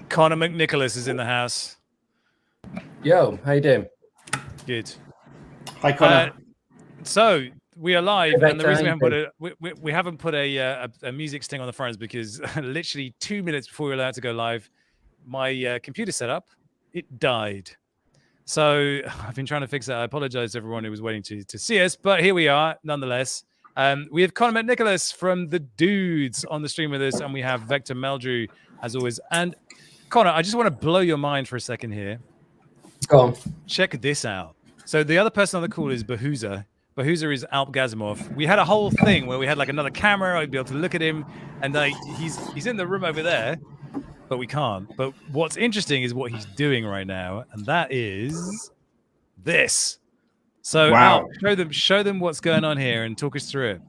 Conor McNicholas is in the house. Yo, how you doing? Good. Hi, Conor. So we are live, Hey, and the Vector, reason we haven't put a music sting on the front is because literally 2 minutes before we were allowed to go live, my computer setup, it died. So I've been trying to fix that. I apologize to everyone who was waiting to see us, but here we are nonetheless. We have Conor McNicholas from the Doods on the stream with us, and we have Vector Meldrew as always. And Conor, I just want to blow your mind for a second here. Go on. Check this out. So the other person on the call is Bahuza. Bahuza is Alp Gazimov. We had a whole thing where we had like another camera. I'd be able to look at him, and like he's in the room over there, but we can't. But what's interesting is what he's doing right now, and that is this. So Wow. Alp, show them what's going on here and talk us through it.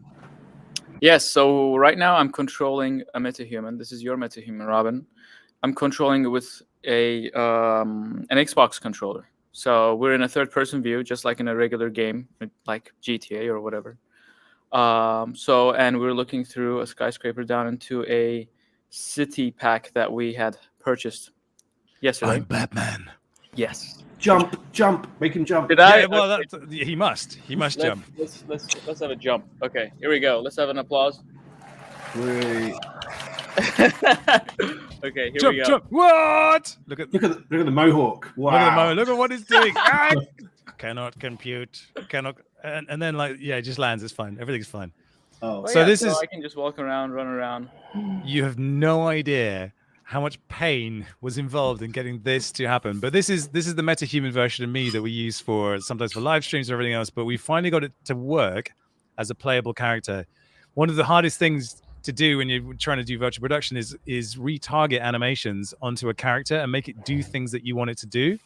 Yes, so right now I'm controlling a metahuman. This is your metahuman, Robin. I'm controlling it with an Xbox controller. So we're in a third-person view, just like in a regular game, like GTA or whatever. And we're looking through a skyscraper down into a city pack that we had purchased yesterday. I'm Batman. Yes. Jump, make him jump. Did I? Yeah, well, he must jump. Let's have a jump. Okay, here we go. Let's have an applause. Wait. Okay, here we go. Jump! What? Look at the mohawk. Wow. Look at what he's doing. Cannot compute. Cannot. And then it just lands. It's fine. Everything's fine. Oh, so this is. I can just walk around, run around. You have no idea how much pain was involved in getting this to happen. But this is the metahuman version of me that we use sometimes for live streams or everything else. But we finally got it to work as a playable character. One of the hardest things to do when you're trying to do virtual production is retarget animations onto a character and make it do things that you want it to do.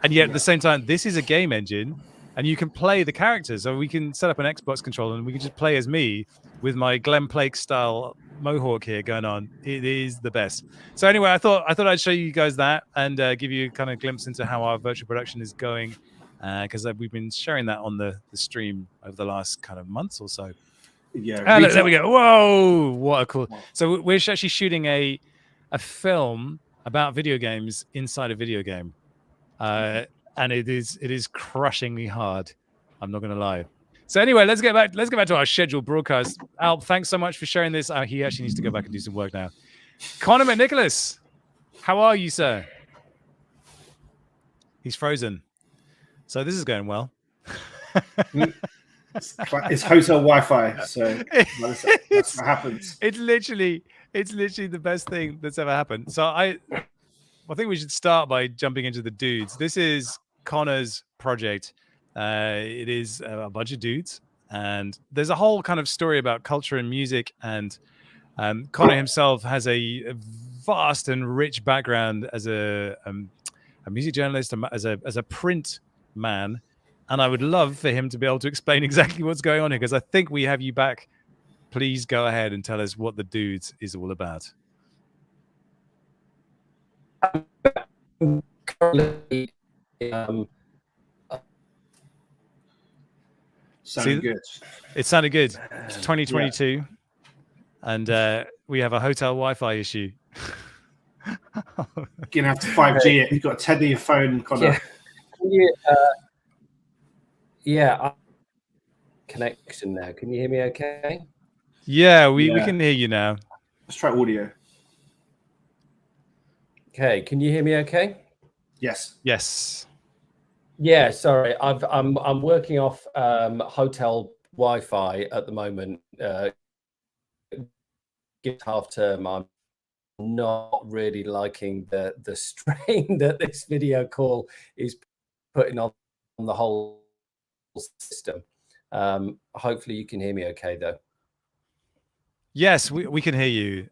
And yet at the same time, this is a game engine and you can play the characters. So we can set up an Xbox controller and we can just play as me with my Glenn Plake style mohawk here going on. It is the best. So anyway, I thought I'd show you guys that and give you kind of a glimpse into how our virtual production is going, because we've been sharing that on the stream over the last kind of months or so. Yeah. There we go. Whoa, what a cool. So we're actually shooting a film about video games inside a video game. And it is crushingly hard. I'm not going to lie. So anyway, let's get back to our scheduled broadcast. Alp, thanks so much for sharing this. He actually needs to go back and do some work now. Conor McNicholas, how are you, sir? He's frozen. So this is going well. It's hotel Wi-Fi, so that's what happens. It's literally the best thing that's ever happened. So I think we should start by jumping into the Dudes. This is Conor's project. It is a bunch of dudes, and there's a whole kind of story about culture and music. And Conor himself has a vast and rich background as a music journalist, as a print man. And I would love for him to be able to explain exactly what's going on here, because I think we have you back. Please go ahead and tell us what the Dudes is all about. Sounded good. It sounded good. It's 2022, and we have a hotel Wi-Fi issue. You're gonna have to 5G it. You've got to tether your phone, Conor. Connection now. Can you hear me okay? Yeah, we can hear you now. Let's try audio. Okay, can you hear me okay? Yes. Yeah, sorry. I'm working off hotel Wi-Fi at the moment. It's half term. I'm not really liking the strain that this video call is putting on the whole system. Hopefully you can hear me okay though. Yes, we can hear you.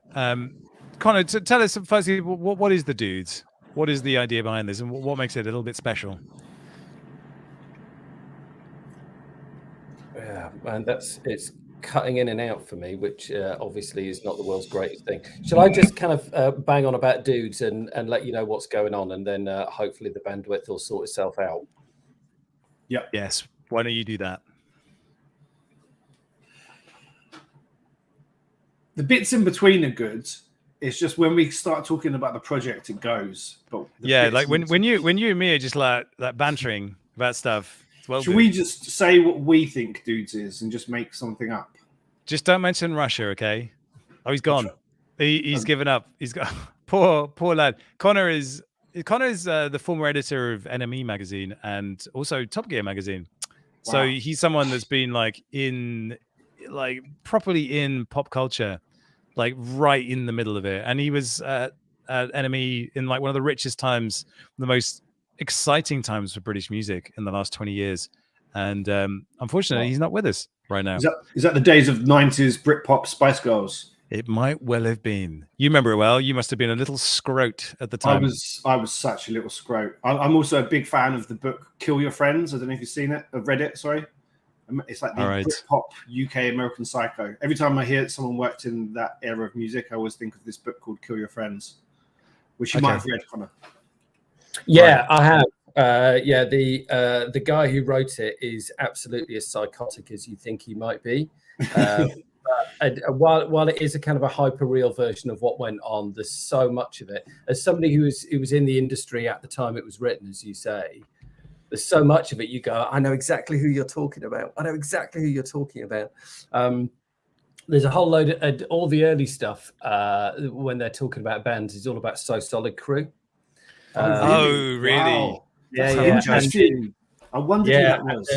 Conor, tell us firstly, what is the Dudes? What is the idea behind this, and what makes it a little bit special? Yeah, and it's cutting in and out for me, which obviously is not the world's greatest thing. Shall I just kind of bang on about Dudes and let you know what's going on, and then hopefully the bandwidth will sort itself out? Yeah. Yes. Why don't you do that? the bits in between are good. It's just when we start talking about the project, it goes. But yeah, like when you and me are just like bantering about stuff. Well, should we just say what we think Doods is and just make something up? Just don't mention Russia, okay? Oh, he's gone. He's given up. He's got poor lad. Conor is the former editor of NME magazine and also Top Gear magazine. Wow. So he's someone that's been like properly in pop culture, like right in the middle of it. And he was at NME in like one of the richest times, the most exciting times for British music in the last 20 years. And unfortunately, he's not with us right now. Is that the days of 90s Britpop Spice Girls? It might well have been. You remember it well. You must have been a little scrote at the time. I was such a little scrote. I'm also a big fan of the book Kill Your Friends. I don't know if you've seen it. I've read it, sorry. It's like the Britpop UK American Psycho. Every time I hear someone worked in that era of music, I always think of this book called Kill Your Friends, which you might have read, Conor. Yeah, I have. The guy who wrote it is absolutely as psychotic as you think he might be. While it is a kind of a hyper real version of what went on, there's so much of it. As somebody who was in the industry at the time it was written, as you say, there's so much of it. You go, I know exactly who you're talking about. I know exactly who you're talking about. There's a whole load of all the early stuff when they're talking about bands is all about So Solid Crew. Really? Wow. Yeah. Interesting. I wondered who that was.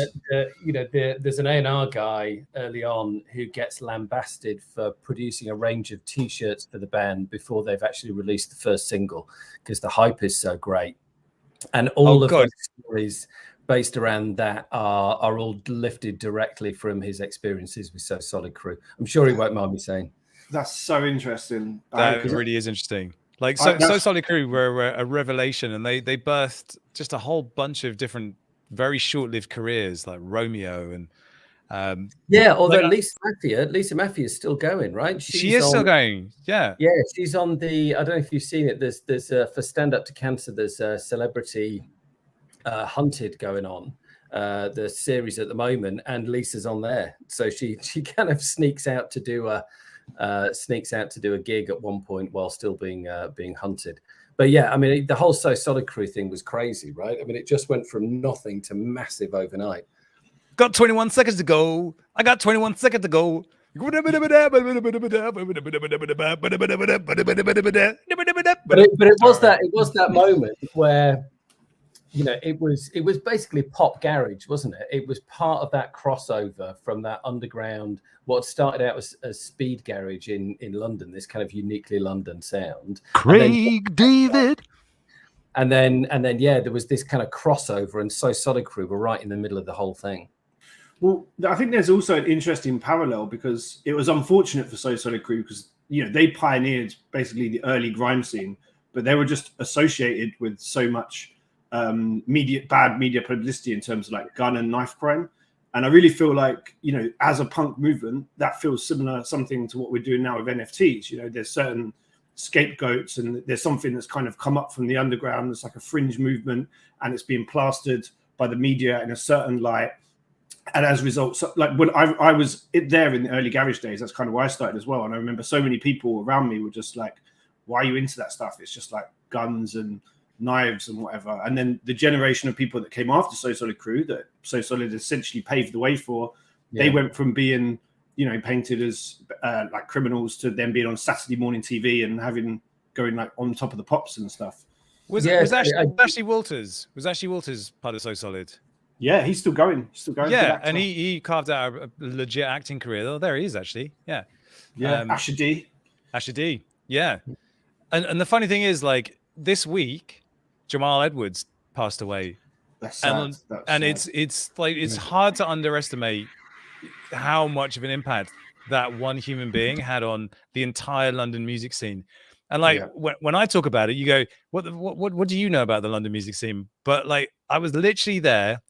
There's an A&R guy early on who gets lambasted for producing a range of T-shirts for the band before they've actually released the first single because the hype is so great. And all of those stories based around that are all lifted directly from his experiences with So Solid Crew. I'm sure he won't mind me saying. That's so interesting. That really is interesting. Like So Solid Crew were a revelation, and they birthed just a whole bunch of different very short-lived careers like Romeo and although Lisa Maffia is still going, right? She is still going. Yeah, she's on the, I don't know if you've seen it, there's for Stand Up to Cancer, there's a Celebrity Hunted going on, the series at the moment, and Lisa's on there, so she kind of sneaks out to do a gig at one point while still being hunted. But yeah, I mean, the whole So Solid Crew thing was crazy, right? I mean, it just went from nothing to massive overnight. Got 21 seconds to go. I got 21 seconds to go. But it was that moment where, you know, it was basically pop garage, wasn't it? It was part of that crossover from that underground, what started out as speed garage in London, this kind of uniquely London sound. Craig David. And then there was this kind of crossover, and So Solid Crew were right in the middle of the whole thing. Well, I think there's also an interesting parallel because it was unfortunate for So Solid Crew because, you know, they pioneered basically the early grime scene, but they were just associated with so much bad media publicity in terms of like gun and knife crime. And I really feel like, you know, as a punk movement, that feels similar something to what we're doing now with NFTs. You know, there's certain scapegoats and there's something that's kind of come up from the underground. It's like a fringe movement and it's being plastered by the media in a certain light. And as a result, like when I was there in the early garage days, that's kind of where I started as well. And I remember so many people around me were just like, why are you into that stuff? It's just like guns and knives and whatever. And then the generation of people that came after So Solid Crew that So Solid essentially paved the way for, they went from being, you know, painted as like criminals to then being on Saturday morning TV and going like on top of the pops and stuff. Was Ashley Walters part of So Solid? Yeah, he's still going. Yeah, and he carved out a legit acting career. Oh, there he is actually. Yeah. Asher D. Yeah. And the funny thing is, like this week, Jamal Edwards passed away. That's sad. It's hard to underestimate how much of an impact that one human being had on the entire London music scene. And like when I talk about it, you go, what do you know about the London music scene? But like I was literally there,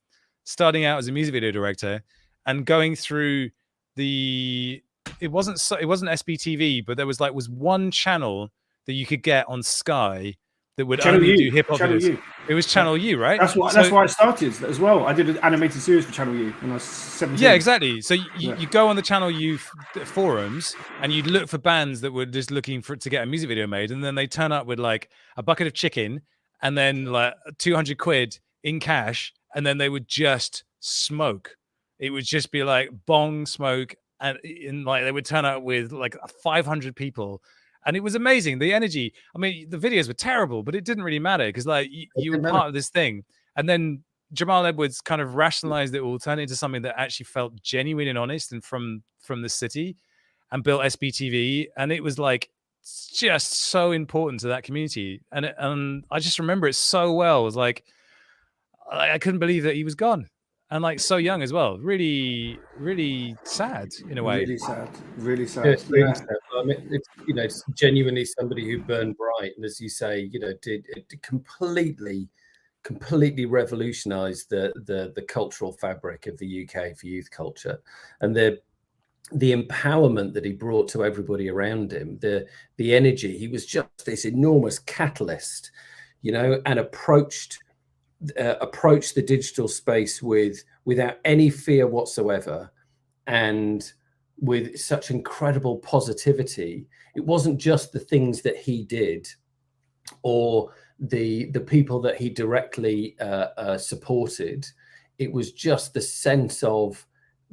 starting out as a music video director, and going through it wasn't SBTV, but there was one channel that you could get on Sky that would Channel only U. do hip hop Channel videos. U. It was Channel U, right? That's why it started as well. I did an animated series for Channel U when I was 17. Yeah, exactly. So you go on the Channel U forums and you'd look for bands that were just looking to get a music video made, and then they turn up with like a bucket of chicken and then like 200 quid in cash, and then they would just smoke. It would just be like bong smoke, and like they would turn up with like 500 people. And it was amazing. The energy. I mean, the videos were terrible, but it didn't really matter because like you were part of this thing. And then Jamal Edwards kind of rationalized it all, turned it into something that actually felt genuine and honest and from the city, and built SBTV. And it was like just so important to that community. And I just remember it so well. It was like I couldn't believe that he was gone. And like so young as well. Really, really sad in a way. Really sad. Really sad. It's really sad. I mean, it's, you know, it's genuinely somebody who burned bright, and as you say, you know, did completely revolutionized the cultural fabric of the UK for youth culture, and the empowerment that he brought to everybody around him, the energy. He was just this enormous catalyst, you know, and approached the digital space without any fear whatsoever, and with such incredible positivity. It wasn't just the things that he did or the people that he directly supported. It was just the sense of,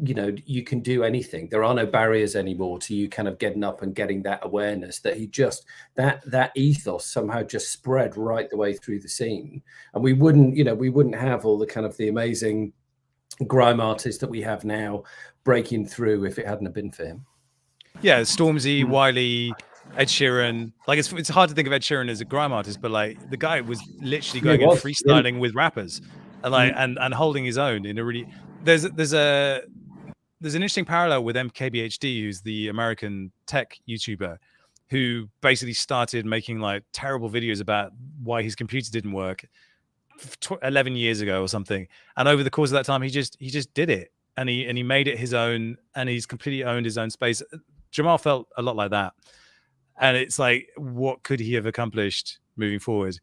you know, you can do anything. There are no barriers anymore to you kind of getting up and getting that awareness, that he just, that ethos somehow just spread right the way through the scene. And we wouldn't have all the kind of the amazing grime artists that we have now breaking through if it hadn't have been for him. Yeah, Stormzy, Wiley, Ed Sheeran. Like it's hard to think of Ed Sheeran as a grime artist, but like the guy was literally going and freestyling with rappers, and like and holding his own in a really. There's an interesting parallel with MKBHD, who's the American tech YouTuber, who basically started making like terrible videos about why his computer didn't work 11 years ago or something, and over the course of that time he just did it, and he made it his own, and he's completely owned his own space. Jamal felt a lot like that, and it's like, what could he have accomplished moving forward?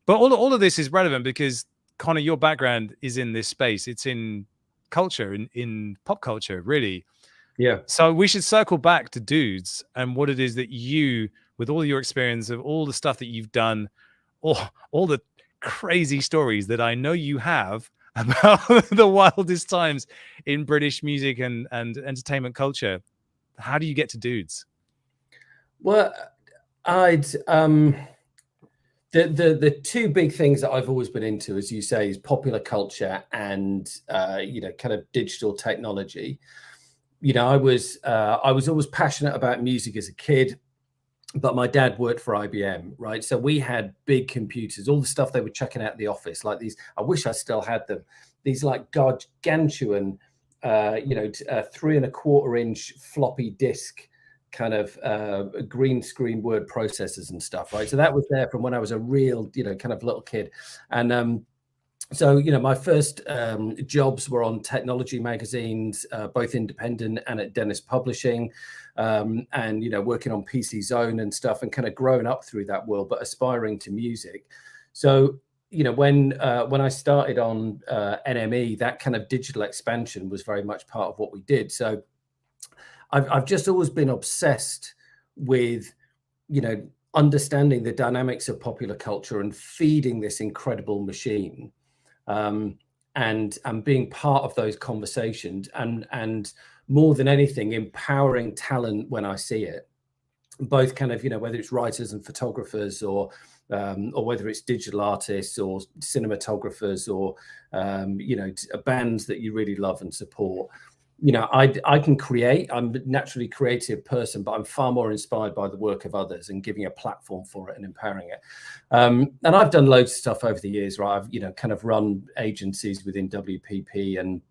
But all of this is relevant because, Conor, your background is in this space. It's in culture, in pop culture, really. Yeah. So we should circle back to Doods and what it is that you, with all your experience of all the stuff that you've done, all the crazy stories that I know you have about the wildest times in British music and entertainment culture. How do you get to Doods? Well, the two big things that I've always been into, as you say, is popular culture and you know, kind of digital technology. You know, I was always passionate about music as a kid, but my dad worked for IBM, right? So we had big computers, all the stuff they were chucking out the office, like these. I wish I still had them. These like gargantuan, you know, 3¼ inch floppy disk kind of green screen word processors and stuff, right? So that was there from when I was a real, you know, kind of little kid. And so, you know, my first jobs were on technology magazines, both independent and at Dennis Publishing, and, you know, working on PC Zone and stuff, and kind of growing up through that world, but aspiring to music. So, you know, when I started on NME, that kind of digital expansion was very much part of what we did. So I've just always been obsessed with, you know, understanding the dynamics of popular culture and feeding this incredible machine, and being part of those conversations, and more than anything, empowering talent when I see it, both kind of, you know, whether it's writers and photographers, or whether it's digital artists or cinematographers, or you know, bands that you really love and support. You know, I can create. I'm a naturally creative person, but I'm far more inspired by the work of others and giving a platform for it and empowering it. And I've done loads of stuff over the years, right? I've, you know, kind of run agencies within WPP, and,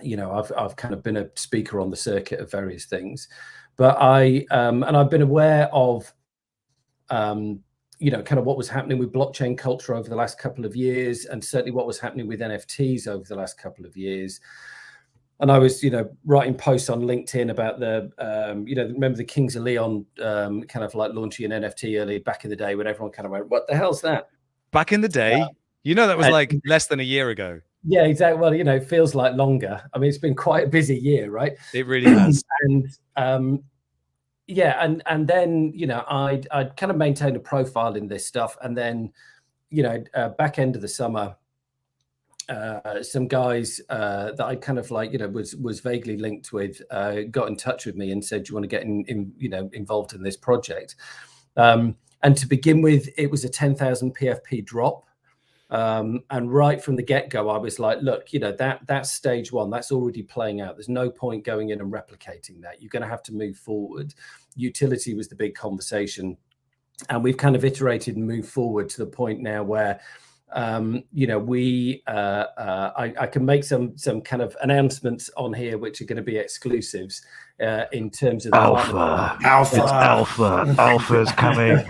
you know, I've kind of been a speaker on the circuit of various things. But and I've been aware of, you know, kind of what was happening with blockchain culture over the last couple of years, and certainly what was happening with NFTs over the last couple of years. and I was, writing posts on LinkedIn about the, remember the Kings of Leon kind of like launching an NFT early back in the day when everyone kind of went, what the hell's that? Back in the day, that was like less than a year ago. Yeah, exactly. Well, it feels like longer. I mean, it's been quite a busy year, right? It really has. And and then I'd kind of maintained a profile in this stuff, and then back end of the summer, some guys that I kind of like was vaguely linked with got in touch with me and said, do you want to get involved in this project? And to begin with, it was a 10,000 PFP drop. And right from the get-go, I was like, look, that's stage one. That's already playing out. There's no point going in and replicating that. You're going to have to move forward. Utility was the big conversation. And we've kind of iterated and moved forward to the point now where, I can make some kind of announcements on here, which are going to be exclusives in terms of the Alpha's coming.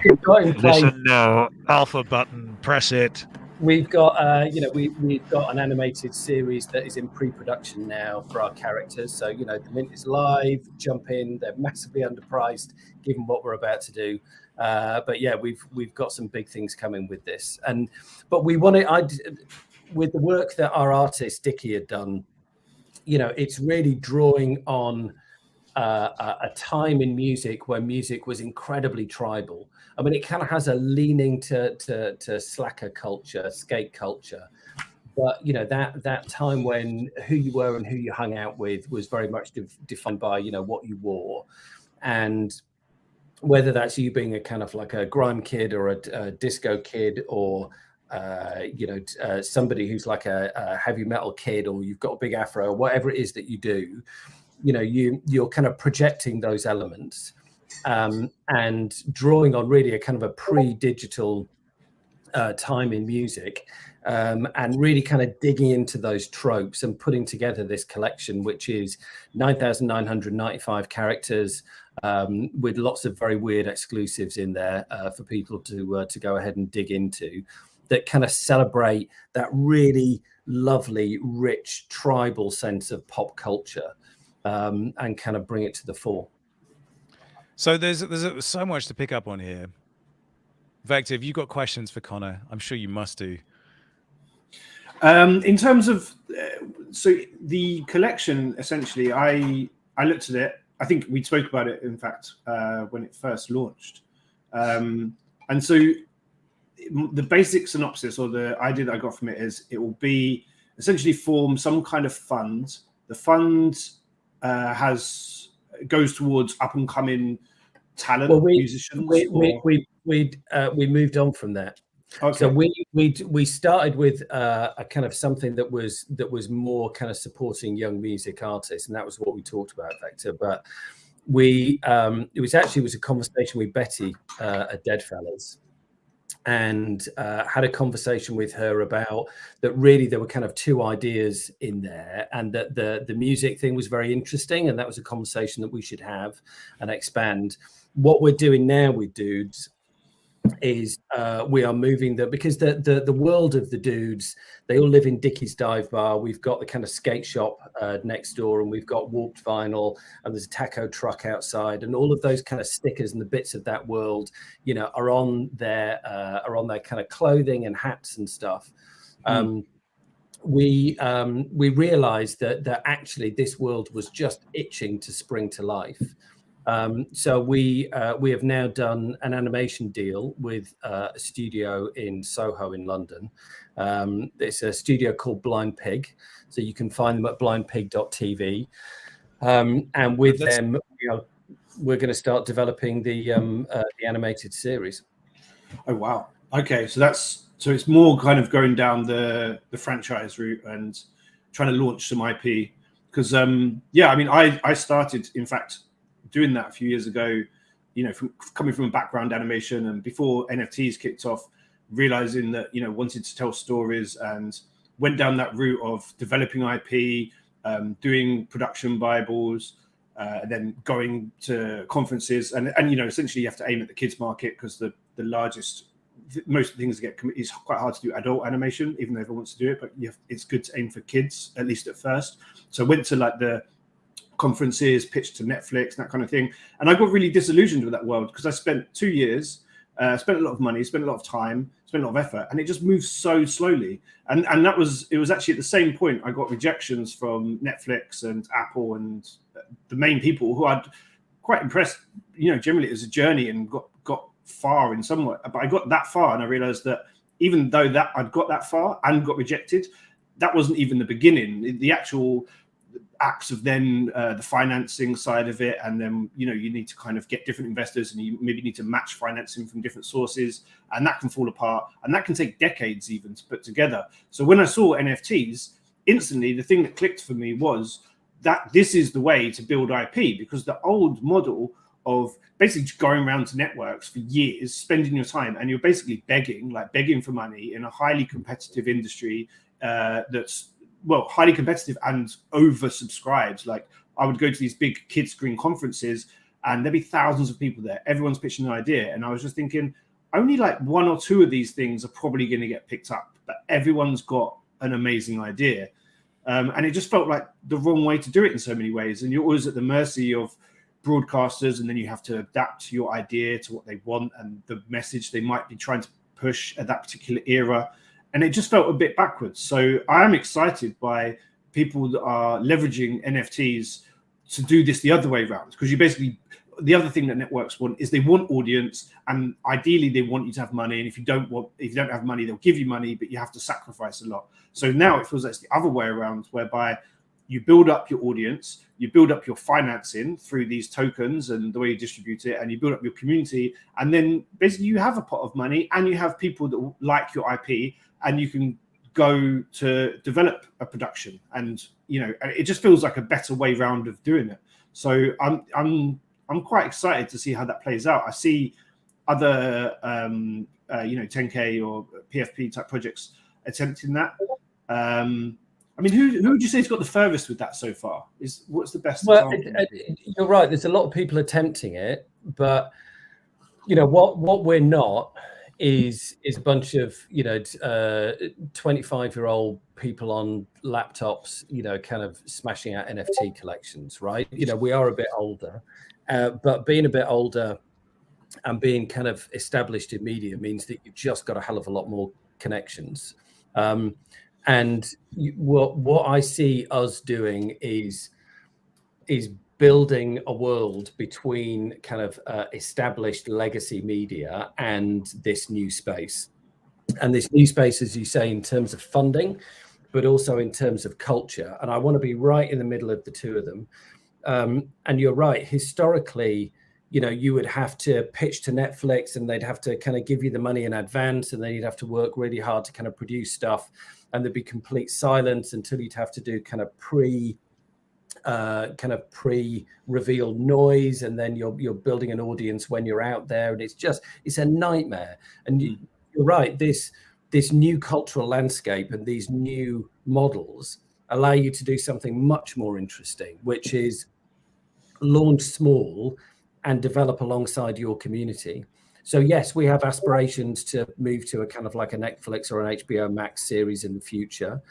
Listen now, alpha button, press it. We've got, we've got an animated series that is in pre-production now for our characters. So, the mint is live, jump in. They're massively underpriced, given what we're about to do. But yeah, we've got some big things coming with this. But we want it. With the work that our artist Dickie had done, it's really drawing on a time in music where music was incredibly tribal. I mean, it kind of has a leaning to slacker culture, skate culture, but that time when who you were and who you hung out with was very much defined by what you wore, and whether that's you being a kind of like a grime kid or a disco kid, or somebody who's like a heavy metal kid, or you've got a big afro, whatever it is that you do. You're kind of projecting those elements and drawing on really a kind of a pre-digital time in music, and really kind of digging into those tropes and putting together this collection, which is 9,995 characters with lots of very weird exclusives in there for people to go ahead and dig into, that kind of celebrate that really lovely, rich, tribal sense of pop culture. And kind of bring it to the fore. So there's so much to pick up on here. Vector, have you got questions for Conor? I'm sure you must do. In terms of so the collection, essentially, I looked at it. I think we spoke about it, in fact, when it first launched. And so the basic synopsis, or the idea that I got from it, is it will be essentially form some kind of fund. The fund goes towards up and coming talent, musicians. We moved on from that. Okay. So we started with a kind of something that was more kind of supporting young music artists, and that was what we talked about, Vector. But it was a conversation with Betty at Deadfellas, and had a conversation with her about that. Really, there were kind of two ideas in there, and that the music thing was very interesting, and that was a conversation that we should have and expand. What we're doing now with Doods is we are moving because the world of the Doods, they all live in Dickie's Dive Bar. We've got the kind of skate shop next door, and we've got Warped Vinyl, and there's a taco truck outside, and all of those kind of stickers and the bits of that world, are on their kind of clothing and hats and stuff. We realized that actually this world was just itching to spring to life. So we have now done an animation deal with a studio in Soho in London. It's a studio called Blind Pig, so you can find them at blindpig.tv. And with them, we're going to start developing the animated series. Oh wow! Okay, so it's more kind of going down the franchise route and trying to launch some IP. Because I started, in fact, doing that a few years ago, coming from a background animation, and before NFTs kicked off, realizing that, wanted to tell stories, and went down that route of developing IP, doing production Bibles, and then going to conferences, and essentially you have to aim at the kids market, because the largest most of the things it's quite hard to do adult animation, even though everyone wants to do it, but it's good to aim for kids, at least at first. So I went to like the conferences, pitched to Netflix, that kind of thing. And I got really disillusioned with that world because I spent 2 years, spent a lot of money, spent a lot of time, spent a lot of effort, and it just moves so slowly. And it was actually at the same point I got rejections from Netflix and Apple and the main people who I'd quite impressed, generally it was a journey and got far in some way. But I got that far and I realized that even though that I'd got that far and got rejected, that wasn't even the beginning. The actual acts of then the financing side of it, and then you need to kind of get different investors, and you maybe need to match financing from different sources, and that can fall apart, and that can take decades even to put together. So when I saw NFTs, instantly the thing that clicked for me was that this is the way to build IP, because the old model of basically just going around to networks for years, spending your time, and you're basically begging for money in a highly competitive industry that's highly competitive and oversubscribed. Like I would go to these big kids screen conferences and there'd be thousands of people there. Everyone's pitching an idea. And I was just thinking, only like 1 or 2 of these things are probably going to get picked up, but everyone's got an amazing idea. And it just felt like the wrong way to do it in so many ways. And you're always at the mercy of broadcasters, and then you have to adapt your idea to what they want and the message they might be trying to push at that particular era. And it just felt a bit backwards. So I am excited by people that are leveraging NFTs to do this the other way around, because the other thing that networks want is they want audience, and ideally they want you to have money. And if you don't have money, they'll give you money, but you have to sacrifice a lot. So now it feels like it's the other way around, whereby you build up your audience, you build up your financing through these tokens and the way you distribute it, and you build up your community. And then basically you have a pot of money and you have people that like your IP, and you can go to develop a production. And it just feels like a better way round of doing it. So I'm quite excited to see how that plays out. I see other 10K or PFP type projects attempting that. I mean, who would you say has got the furthest with that so far? What's the best? Well, you're right. There's a lot of people attempting it, but what we're not is a bunch of 25-year-old people on laptops, kind of smashing out NFT collections, right? We are a bit older, but being a bit older and being kind of established in media means that you've just got a hell of a lot more connections. And what I see us doing is building a world between kind of established legacy media and this new space. And this new space, as you say, in terms of funding, but also in terms of culture. And I want to be right in the middle of the two of them. And you're right. Historically, you would have to pitch to Netflix, and they'd have to kind of give you the money in advance, and then you'd have to work really hard to kind of produce stuff, and there'd be complete silence until you'd have to do kind of pre-reveal noise, and then you're building an audience when you're out there, and it's a nightmare. And you're right, this new cultural landscape and these new models allow you to do something much more interesting, which is launch small and develop alongside your community. So yes, we have aspirations to move to a kind of like a Netflix or an HBO Max series in the future.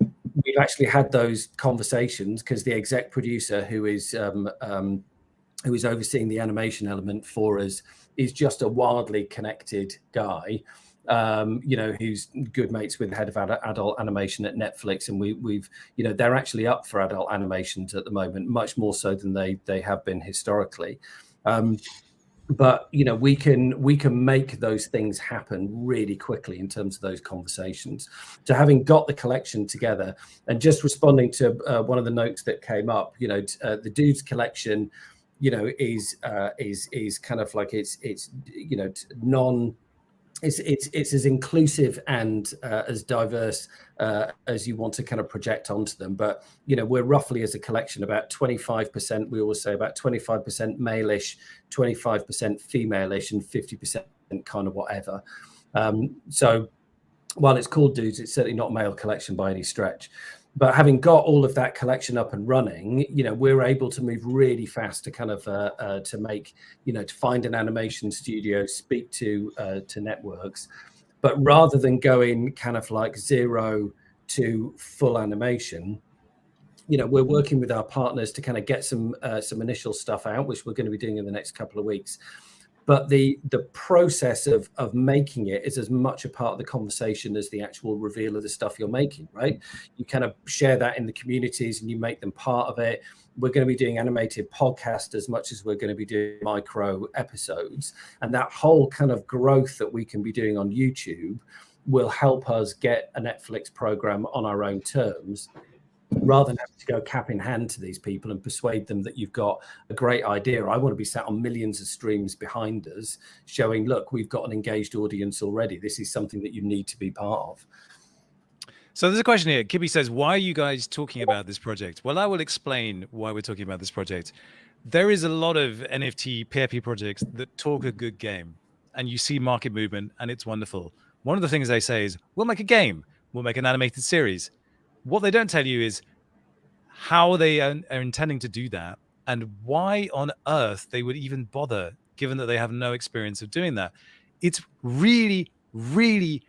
We've actually had those conversations because the exec producer who is overseeing the animation element for us is just a wildly connected guy, who's good mates with the head of adult animation at Netflix, and we've they're actually up for adult animations at the moment, much more so than they have been historically. But we can make those things happen really quickly in terms of those conversations. So having got the collection together, and just responding to one of the notes that came up, the Doods collection, is kind of like it's as inclusive and as diverse as you want to kind of project onto them. But, we're roughly as a collection about 25%, we always say about 25% male-ish, 25% female-ish, and 50% kind of whatever. So while it's called Doods, it's certainly not a male collection by any stretch. But having got all of that collection up and running, you know, we're able to move really fast to kind of to make, you know, to find an animation studio, speak to networks. But rather than going kind of like 0 to full animation, you know, we're working with our partners to kind of get some initial stuff out, which we're going to be doing in the next couple of weeks. But the process of making it is as much a part of the conversation as the actual reveal of the stuff you're making, right? You kind of share that in the communities and you make them part of it. We're going to be doing animated podcast as much as we're going to be doing micro episodes. And that whole kind of growth that we can be doing on YouTube will help us get a Netflix program on our own terms, rather than having to go cap in hand to these people and persuade them that you've got a great idea. I want to be sat on millions of streams behind us showing, look, we've got an engaged audience already. This is something that you need to be part of. So there's a question here. Kibby says, why are you guys talking about this project? Well, I will explain why we're talking about this project. There is a lot of NFT PFP projects that talk a good game, and you see market movement, and it's wonderful. One of the things they say is, we'll make a game. We'll make an animated series. What they don't tell you is how they are intending to do that and why on earth they would even bother, given that they have no experience of doing that. It's really, really,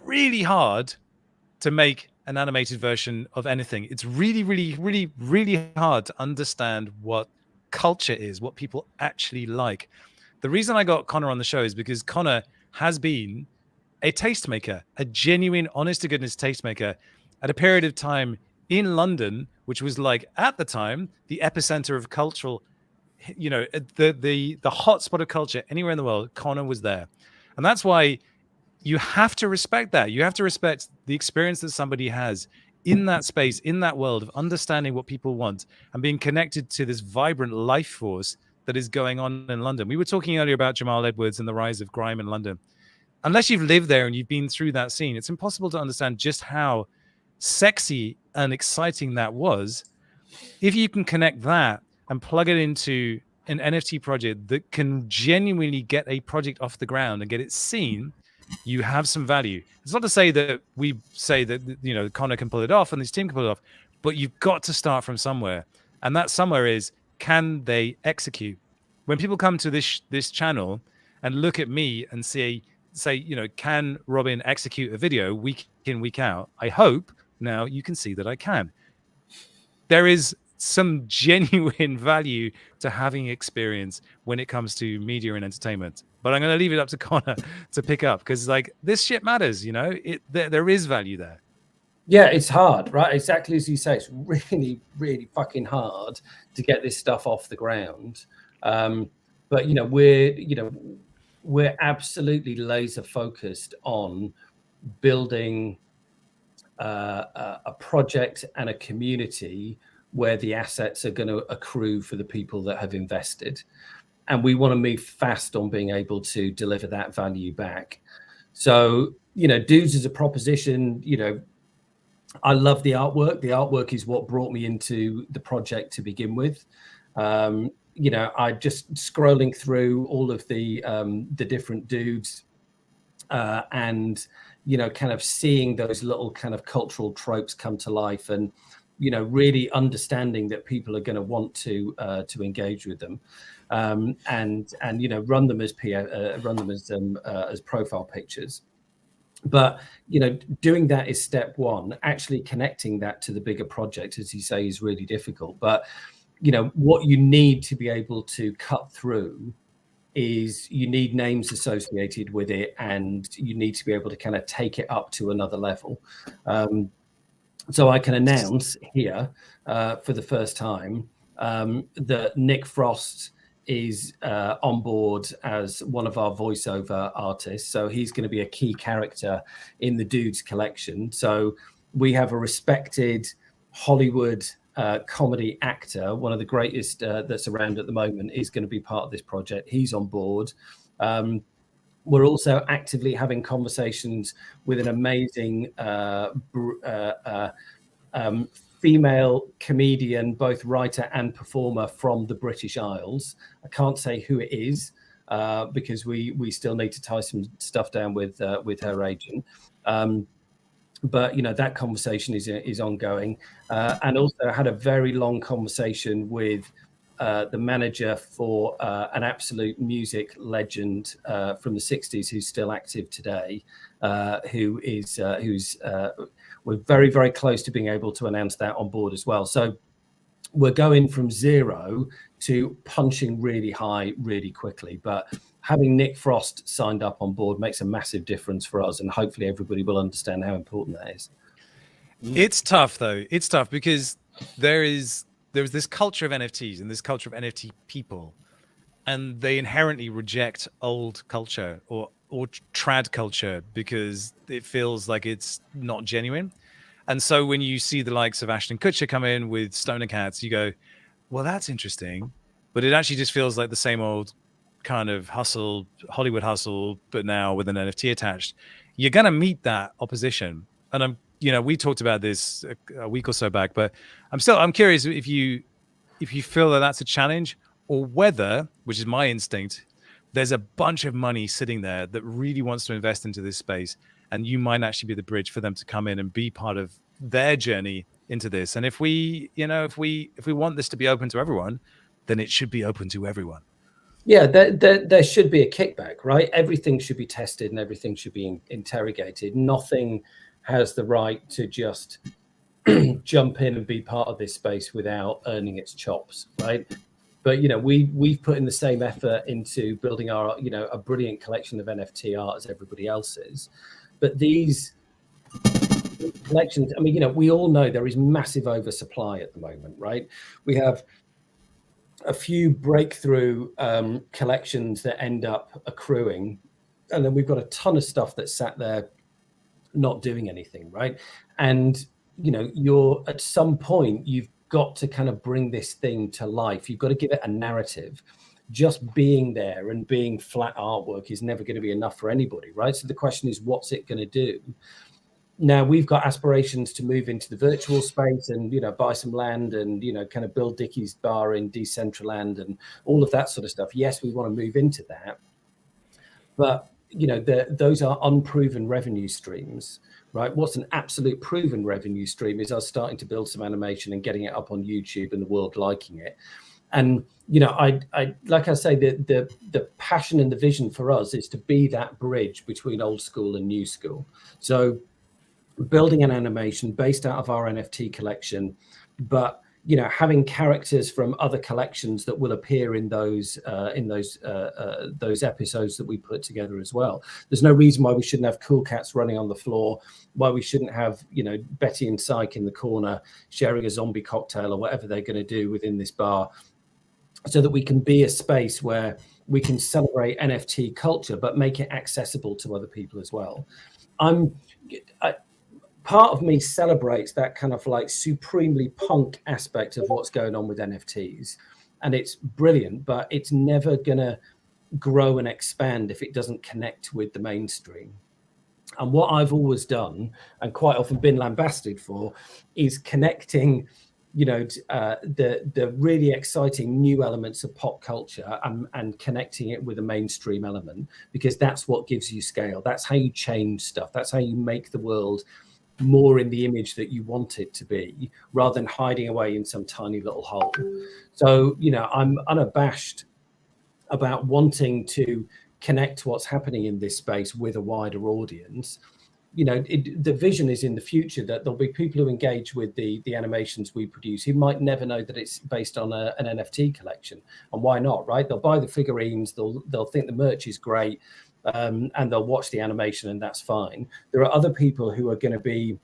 really hard to make an animated version of anything. It's really, really, really, really hard to understand what culture is, what people actually like. The reason I got Conor on the show is because Conor has been a tastemaker, a genuine, honest to goodness tastemaker at a period of time in London, which was like at the time the epicenter of cultural, you know, the hotspot of culture anywhere in the world. Conor was there, and that's why you have to respect that. You have to respect the experience that somebody has in that space, in that world of understanding what people want and being connected to this vibrant life force that is going on in London. We were talking earlier about Jamal Edwards and the rise of grime in London. Unless you've lived there and you've been through that scene, it's impossible to understand just how sexy and exciting that was. If you can connect that and plug it into an NFT project that can genuinely get a project off the ground and get it seen, you have some value. It's not to say that we say that, you know, Conor can pull it off and his team can pull it off, but you've got to start from somewhere. And that somewhere is, can they execute? When people come to this channel and look at me and say, you know, can Robin execute a video week in, week out? I hope now you can see that I can. There is some genuine value to having experience when it comes to media and entertainment. But I'm going to leave it up to Conor to pick up, because like this shit matters, you know, there is value there. Yeah, it's hard, right? Exactly as you say, it's really, really fucking hard to get this stuff off the ground. But, you know, we're absolutely laser focused on building a project and a community where the assets are going to accrue for the people that have invested. And we want to move fast on being able to deliver that value back. So, you know, Doods is a proposition. You know, I love the artwork. The artwork is what brought me into the project to begin with. You know, I just scrolling through all of the different Doods and, you know, kind of seeing those little kind of cultural tropes come to life, and, you know, really understanding that people are going to want to engage with them, and you know, run them as profile pictures. But, you know, doing that is step one. Actually connecting that to the bigger project, as you say, is really difficult. But, you know, what you need to be able to cut through is you need names associated with it, and you need to be able to kind of take it up to another level. So I can announce here for the first time that Nick Frost is on board as one of our voiceover artists. So he's going to be a key character in the Doods collection. So we have a respected Hollywood comedy actor, one of the greatest that's around at the moment, is going to be part of this project. He's on board. We're also actively having conversations with an amazing female comedian, both writer and performer from the British Isles. I can't say who it is because we still need to tie some stuff down with her agent. But that conversation is ongoing, and also had a very long conversation with the manager for an absolute music legend from the 60s who's still active today, who's we're very, very close to being able to announce that on board as well. So we're going from zero to punching really high really quickly, but having Nick Frost signed up on board makes a massive difference for us, and hopefully everybody will understand how important that is. It's tough though. It's tough because there's this culture of NFTs and this culture of NFT people, and they inherently reject old culture or trad culture because it feels like it's not genuine. And so when you see the likes of Ashton Kutcher come in with Stoner Cats, you go, well, that's interesting, but it actually just feels like the same old kind of hustle, Hollywood hustle, but now with an NFT attached. You're going to meet that opposition. And we talked about this a week or so back, but I'm curious if you feel that that's a challenge, or whether, which is my instinct, there's a bunch of money sitting there that really wants to invest into this space, and you might actually be the bridge for them to come in and be part of their journey into this. And if we want this to be open to everyone, then it should be open to everyone. Yeah, there should be a kickback, right? Everything should be tested and everything should be interrogated. Nothing has the right to just jump in and be part of this space without earning its chops, right? But we've put in the same effort into building our a brilliant collection of NFT art as everybody else is. But these collections, I mean, we all know there is massive oversupply at the moment, right? We have a few breakthrough collections that end up accruing, and then we've got a ton of stuff that's sat there not doing anything, right? And you're at some point you've got to kind of bring this thing to life. You've got to give it a narrative. Just being there and being flat artwork is never going to be enough for anybody, right? So the question is, what's it going to do? Now we've got aspirations to move into the virtual space and buy some land and kind of build Dickie's bar in Decentraland and all of that sort of stuff. Yes, we want to move into that, but those are unproven revenue streams, right? What's an absolute proven revenue stream is us starting to build some animation and getting it up on YouTube and the world liking it. And I like I say, the passion and the vision for us is to be that bridge between old school and new school. So building an animation based out of our NFT collection, but having characters from other collections that will appear in those episodes that we put together as well. There's no reason why we shouldn't have Cool Cats running on the floor, why we shouldn't have Betty and Syke in the corner sharing a zombie cocktail or whatever they're going to do within this bar, so that we can be a space where we can celebrate NFT culture but make it accessible to other people as well. Part of me celebrates that kind of like supremely punk aspect of what's going on with NFTs, and it's brilliant, but it's never gonna grow and expand if it doesn't connect with the mainstream. And what I've always done, and quite often been lambasted for, is connecting the really exciting new elements of pop culture and connecting it with a mainstream element, because that's what gives you scale. That's how you change stuff. That's how you make the world more in the image that you want it to be, rather than hiding away in some tiny little hole. So I'm unabashed about wanting to connect what's happening in this space with a wider audience. The vision is in the future that there'll be people who engage with the animations we produce who might never know that it's based on an NFT collection. And why not, right? They'll buy the figurines, they'll think the merch is great, and they'll watch the animation, and that's fine. There are other people who are going to be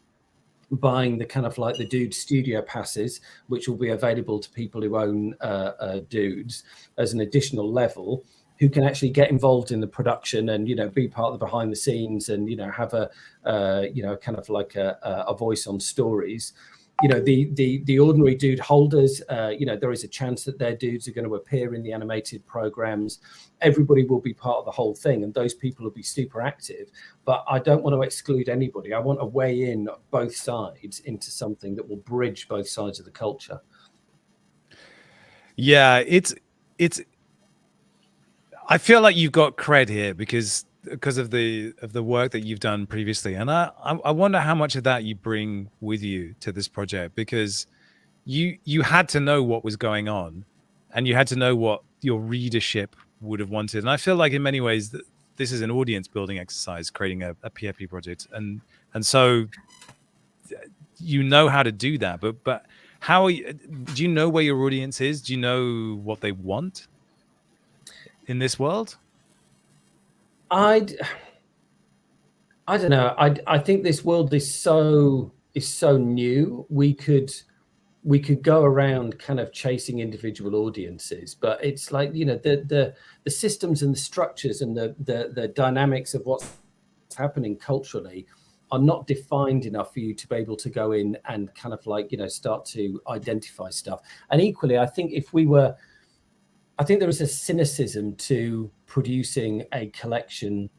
buying the kind of like the Doods studio passes, which will be available to people who own Doods as an additional level, who can actually get involved in the production and be part of the behind the scenes and have a kind of like a voice on stories. The ordinary dude holders, there is a chance that their dudes are going to appear in the animated programs. Everybody will be part of the whole thing, and those people will be super active. But I don't want to exclude anybody. I want to weigh in both sides into something that will bridge both sides of the culture. Yeah, it's. I feel like you've got cred here because because of the work that you've done previously, and I wonder how much of that you bring with you to this project, because you had to know what was going on, and you had to know what your readership would have wanted. And I feel like in many ways that this is an audience building exercise, creating a PFP project, and so you know how to do that. But how are you, do you know where your audience is? Do you know what they want in this world? I don't know. I think this world is so new. We could go around kind of chasing individual audiences, but it's like, you know, the systems and the structures and the dynamics of what's happening culturally are not defined enough for you to be able to go in and kind of like, you know, start to identify stuff. And equally, I think there is a cynicism to producing a collection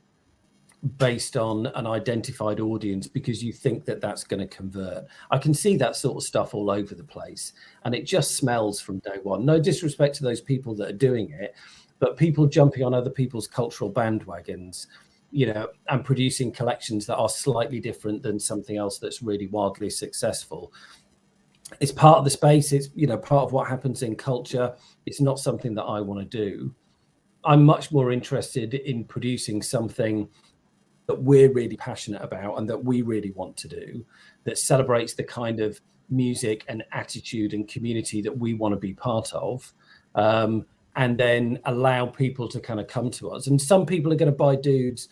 based on an identified audience because you think that that's going to convert. I can see that sort of stuff all over the place, and it just smells from day one. No disrespect to those people that are doing it, but people jumping on other people's cultural bandwagons, you know, and producing collections that are slightly different than something else that's really wildly successful. It's part of the space. It's, you know, part of what happens in culture. It's not something that I want to do. I'm much more interested in producing something that we're really passionate about and that we really want to do, that celebrates the kind of music and attitude and community that we want to be part of, and then allow people to kind of come to us. And some people are going to buy Doods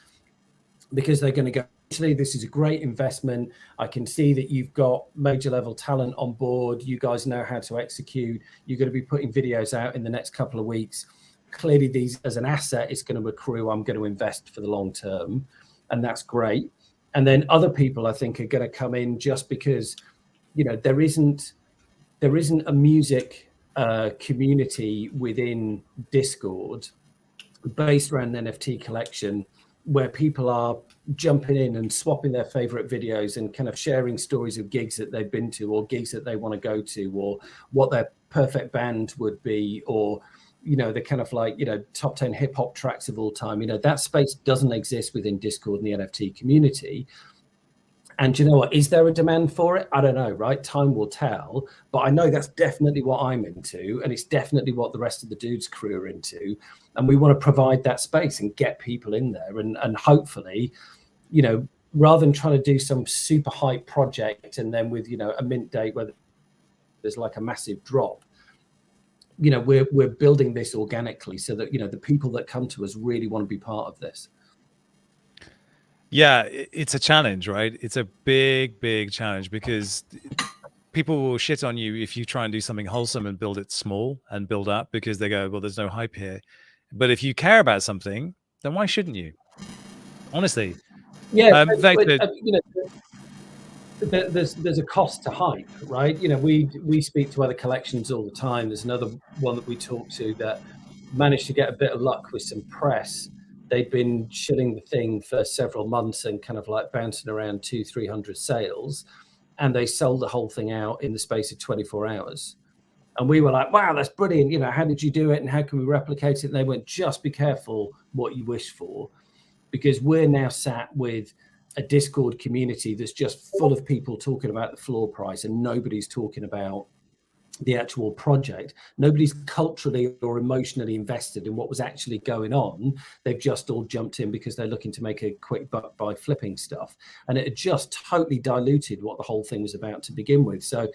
because they're going to go, actually, this is a great investment. I can see that you've got major level talent on board. You guys know how to execute. You're going to be putting videos out in the next couple of weeks. Clearly, these as an asset, it's going to accrue. I'm going to invest for the long term. And that's great. And then other people, I think, are going to come in just because, you know, there isn't a music community within Discord based around an NFT collection where people are jumping in and swapping their favorite videos and kind of sharing stories of gigs that they've been to or gigs that they want to go to or what their perfect band would be, or, you know, the kind of like, you know, top 10 hip hop tracks of all time. You know, that space doesn't exist within Discord and the NFT community. And you know what? Is there a demand for it? I don't know, right? Time will tell. But I know that's definitely what I'm into. And it's definitely what the rest of the Doods crew are into. And we want to provide that space and get people in there. And hopefully, you know, rather than trying to do some super hype project and then with, you know, a mint date where there's like a massive drop, you know, we're building this organically so that, you know, the people that come to us really want to be part of this. Yeah, it's a challenge, right? It's a big challenge because people will shit on you if you try and do something wholesome and build it small and build up, because they go, well, there's no hype here. But if you care about something, then why shouldn't you? Honestly. Yeah, you know, there's a cost to hype, right? You know, we speak to other collections all the time. There's another one that we talk to that managed to get a bit of luck with some press. They'd been shilling the thing for several months and kind of like bouncing around 200-300 sales, and they sold the whole thing out in the space of 24 hours. And we were like, wow, that's brilliant. You know, how did you do it and how can we replicate it? And they went, just be careful what you wish for, because we're now sat with a Discord community that's just full of people talking about the floor price and nobody's talking about the actual project. Nobody's culturally or emotionally invested in what was actually going on. They've just all jumped in because they're looking to make a quick buck by flipping stuff. And it had just totally diluted what the whole thing was about to begin with. So,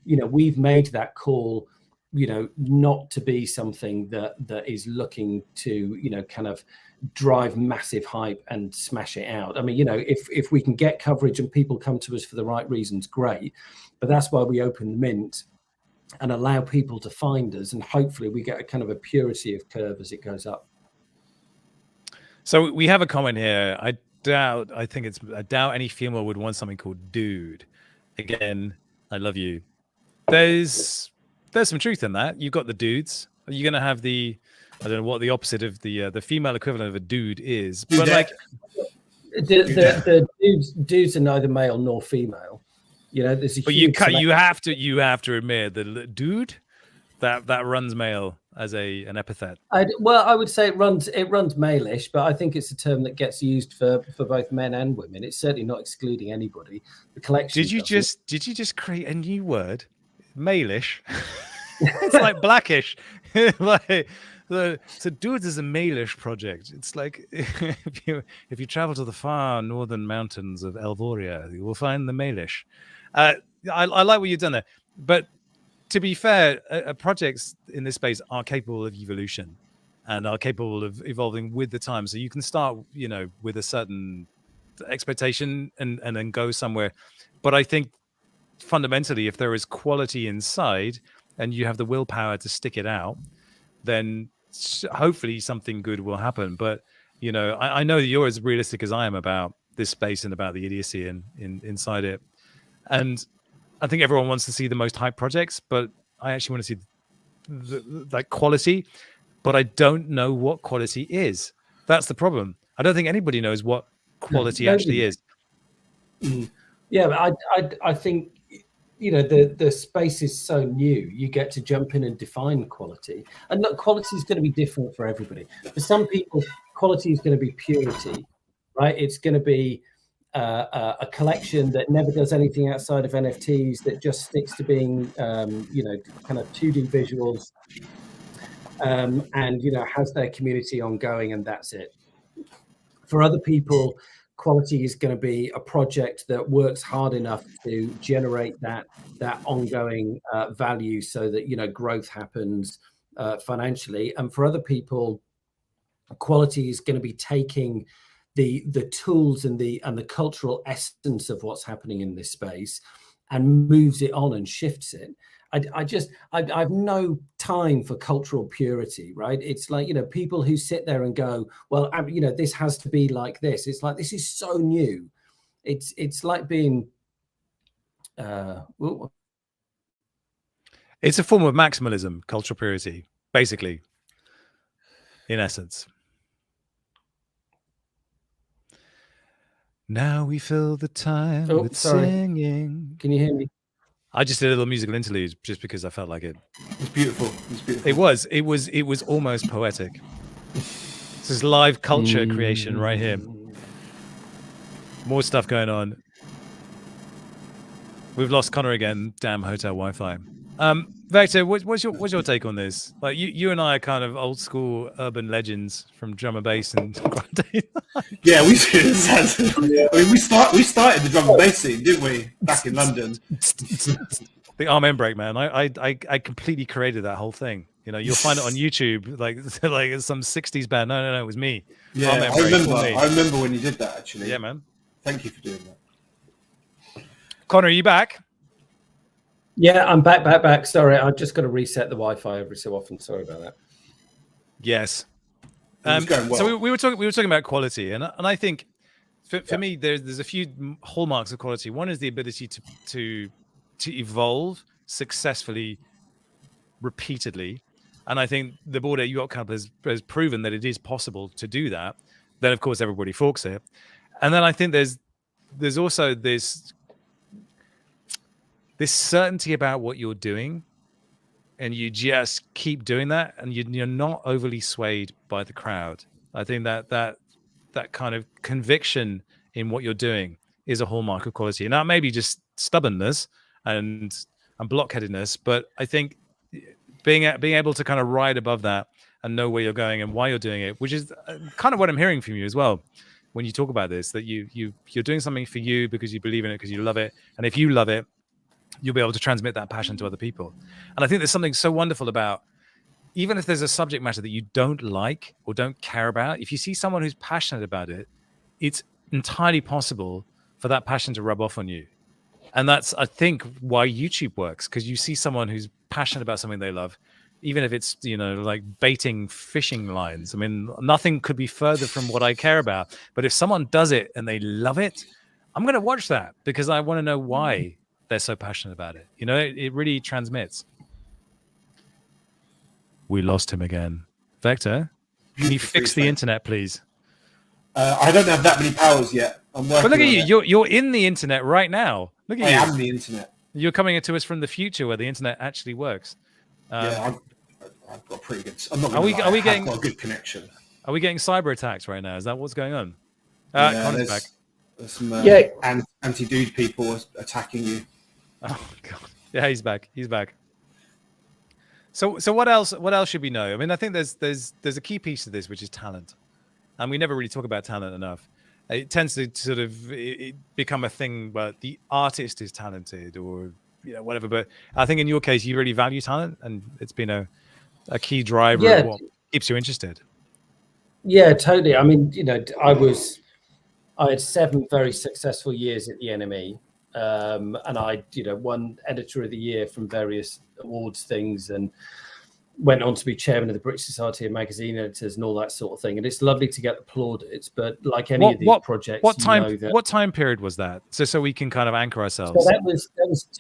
you know, we've made that call, you know, not to be something that is looking to, you know, kind of drive massive hype and smash it out. I mean, you know, if we can get coverage and people come to us for the right reasons, great. But that's why we open the mint and allow people to find us, and hopefully we get a kind of a purity of curve as it goes up. So we have a comment here. I doubt any female would want something called dude. Again, I love you. There's some truth in that. You've got the dudes. Are you going to have the, I don't know what the opposite of the female equivalent of a dude is, but like the dudes are neither male nor female. You know, there's a but you have to admit that dude that runs male. as an epithet? Well, I would say it runs male-ish, but I think it's a term that gets used for both men and women. It's certainly not excluding anybody. The collection. Did you just create a new word, malish? It's like blackish. Like so Doods is a malish project. It's like if you travel to the far northern mountains of Elvoria, you will find the malish. I like what you've done there, but to be fair, projects in this space are capable of evolution and are capable of evolving with the time. So you can start, with a certain expectation and then go somewhere. But I think fundamentally, if there is quality inside and you have the willpower to stick it out, then hopefully something good will happen. But, I know that you're as realistic as I am about this space and about the idiocy inside it. And I think everyone wants to see the most hype projects, but I actually want to see the quality, but I don't know what quality is. That's the problem. I don't think anybody knows what quality actually is. Yeah, but I think, the space is so new. You get to jump in and define quality. And look, quality is going to be different for everybody. For some people, quality is going to be purity, right? It's going to be a collection that never does anything outside of NFTs, that just sticks to being, kind of 2D visuals, and, has their community ongoing, and that's it. For other people, quality is going to be a project that works hard enough to generate that ongoing value so that, growth happens financially. And for other people, quality is going to be taking the tools and the cultural essence of what's happening in this space and moves it on and shifts it. I have no time for cultural purity, right? It's like, people who sit there and go, well, this has to be like this. It's like, this is so new. It's like being, it's a form of maximalism, cultural purity, basically, in essence. Now we fill the time with singing. Can you hear me? I just did a little musical interlude just because I felt like it. It's beautiful. It's beautiful. It was almost poetic. This is live culture creation right here. More stuff going on. We've lost Conor again. Damn hotel Wi-Fi. Vector, what's your take on this? Like you and I are kind of old school urban legends from drum and bass and yeah, we we started the drum and bass scene, didn't we, back in London? The arm end break, man. I completely created that whole thing. You'll find it on YouTube, like some 60s band. No, it was me. Yeah, I remember when you did that, actually. Yeah, man. Thank you for doing that. Conor, are you back? Yeah, I'm back. Sorry, I've just got to reset the Wi-Fi every so often. Sorry about that. Yes. Going well. So we were talking about quality, and I think for me there's a few hallmarks of quality. One is the ability to evolve successfully, repeatedly, and I think the Bored Ape Yacht Club has proven that it is possible to do that. Then of course everybody forks it, and then I think there's also this certainty about what you're doing, and you just keep doing that, and you're not overly swayed by the crowd. I think that kind of conviction in what you're doing is a hallmark of quality. Now, maybe just stubbornness and blockheadedness, but I think being able to kind of ride above that and know where you're going and why you're doing it, which is kind of what I'm hearing from you as well when you talk about this, that you're doing something for you because you believe in it, because you love it, and if you love it, you'll be able to transmit that passion to other people. And I think there's something so wonderful about, even if there's a subject matter that you don't like or don't care about, if you see someone who's passionate about it, it's entirely possible for that passion to rub off on you. And that's, I think, why YouTube works, because you see someone who's passionate about something they love, even if it's, like baiting fishing lines. I mean, nothing could be further from what I care about. But if someone does it and they love it, I'm going to watch that because I want to know why they're so passionate about it. It really transmits. We lost him again. Vector, can you fix the internet, please? I don't have that many powers yet. I'm working. But look at you. You're in the internet right now. Look at you. I am the internet. You're coming to us from the future where the internet actually works. Yeah, I've got pretty good. I'm not Are we I've getting got a good connection? Are we getting cyber attacked right now? Is that what's going on? Yeah, Connor's back. there's some anti-dude people attacking you. Oh god. Yeah, he's back. He's back. So what else should we know? I mean, I think there's a key piece to this, which is talent. And we never really talk about talent enough. It tends to sort of become a thing, but the artist is talented or whatever. But I think in your case, you really value talent, and it's been a key driver of what keeps you interested. Yeah, totally. I mean, I had 7 very successful years at the NME, and I, won Editor of the Year from various awards things, and went on to be chairman of the British Society of Magazine Editors and all that sort of thing. And it's lovely to get the plaudits, but like any of these projects, what time period was that? So we can kind of anchor ourselves. So that was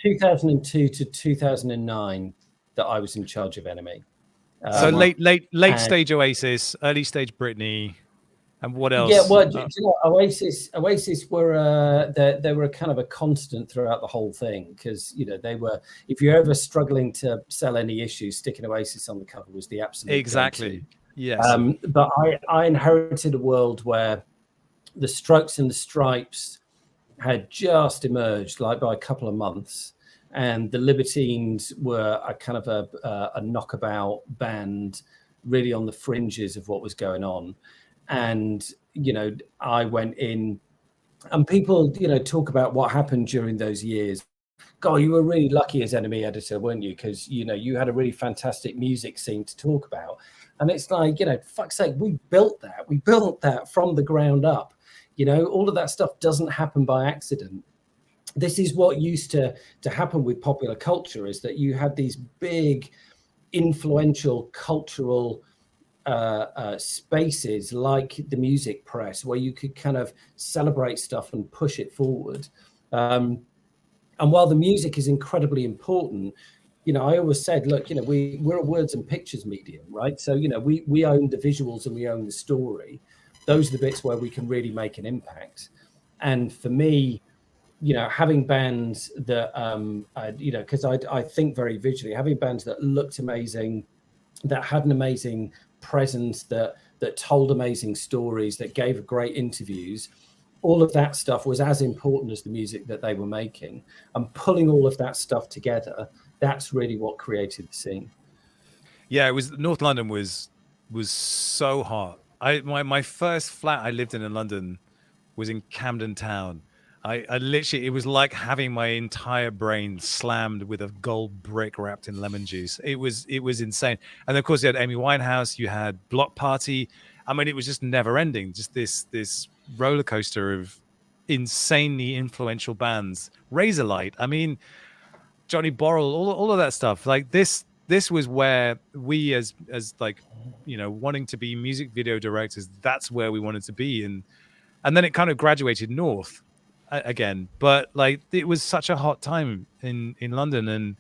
2002 to 2009 that I was in charge of NME. So late stage Oasis, early stage Britney, and what else? Yeah, well, Oasis were they were kind of a constant throughout the whole thing, because they were, if you're ever struggling to sell any issues, sticking Oasis on the cover was the absolute exactly go-to. Yes. But I inherited a world where the Strokes and the Stripes had just emerged, like by a couple of months, and the Libertines were a kind of a knockabout band, really on the fringes of what was going on. And I went in, and people talk about what happened during those years. God, you were really lucky as NME editor, weren't you? Because you had a really fantastic music scene to talk about. And it's like, fuck's sake, we built that from the ground up. All of that stuff doesn't happen by accident. This is what used to happen with popular culture, is that you had these big influential cultural spaces like the music press, where you could kind of celebrate stuff and push it forward. And while the music is incredibly important, I always said, look, we're a words and pictures medium, right? So we own the visuals and we own the story. Those are the bits where we can really make an impact. And for me, having bands that because I think very visually, having bands that looked amazing, that had an amazing presence, that told amazing stories, that gave great interviews, all of that stuff was as important as the music that they were making. And pulling all of that stuff together, that's really what created the scene. Yeah, it was North London was so hot. My first flat I lived in London was in Camden Town. I literally, it was like having my entire brain slammed with a gold brick wrapped in lemon juice. It was insane. And of course you had Amy Winehouse, you had Block Party. I mean, it was just never ending. Just this roller coaster of insanely influential bands. Razorlight. I mean, Johnny Borrell, all of that stuff. Like this was where we as like, wanting to be music video directors, that's where we wanted to be. And then it kind of graduated north again, but like it was such a hot time in London. And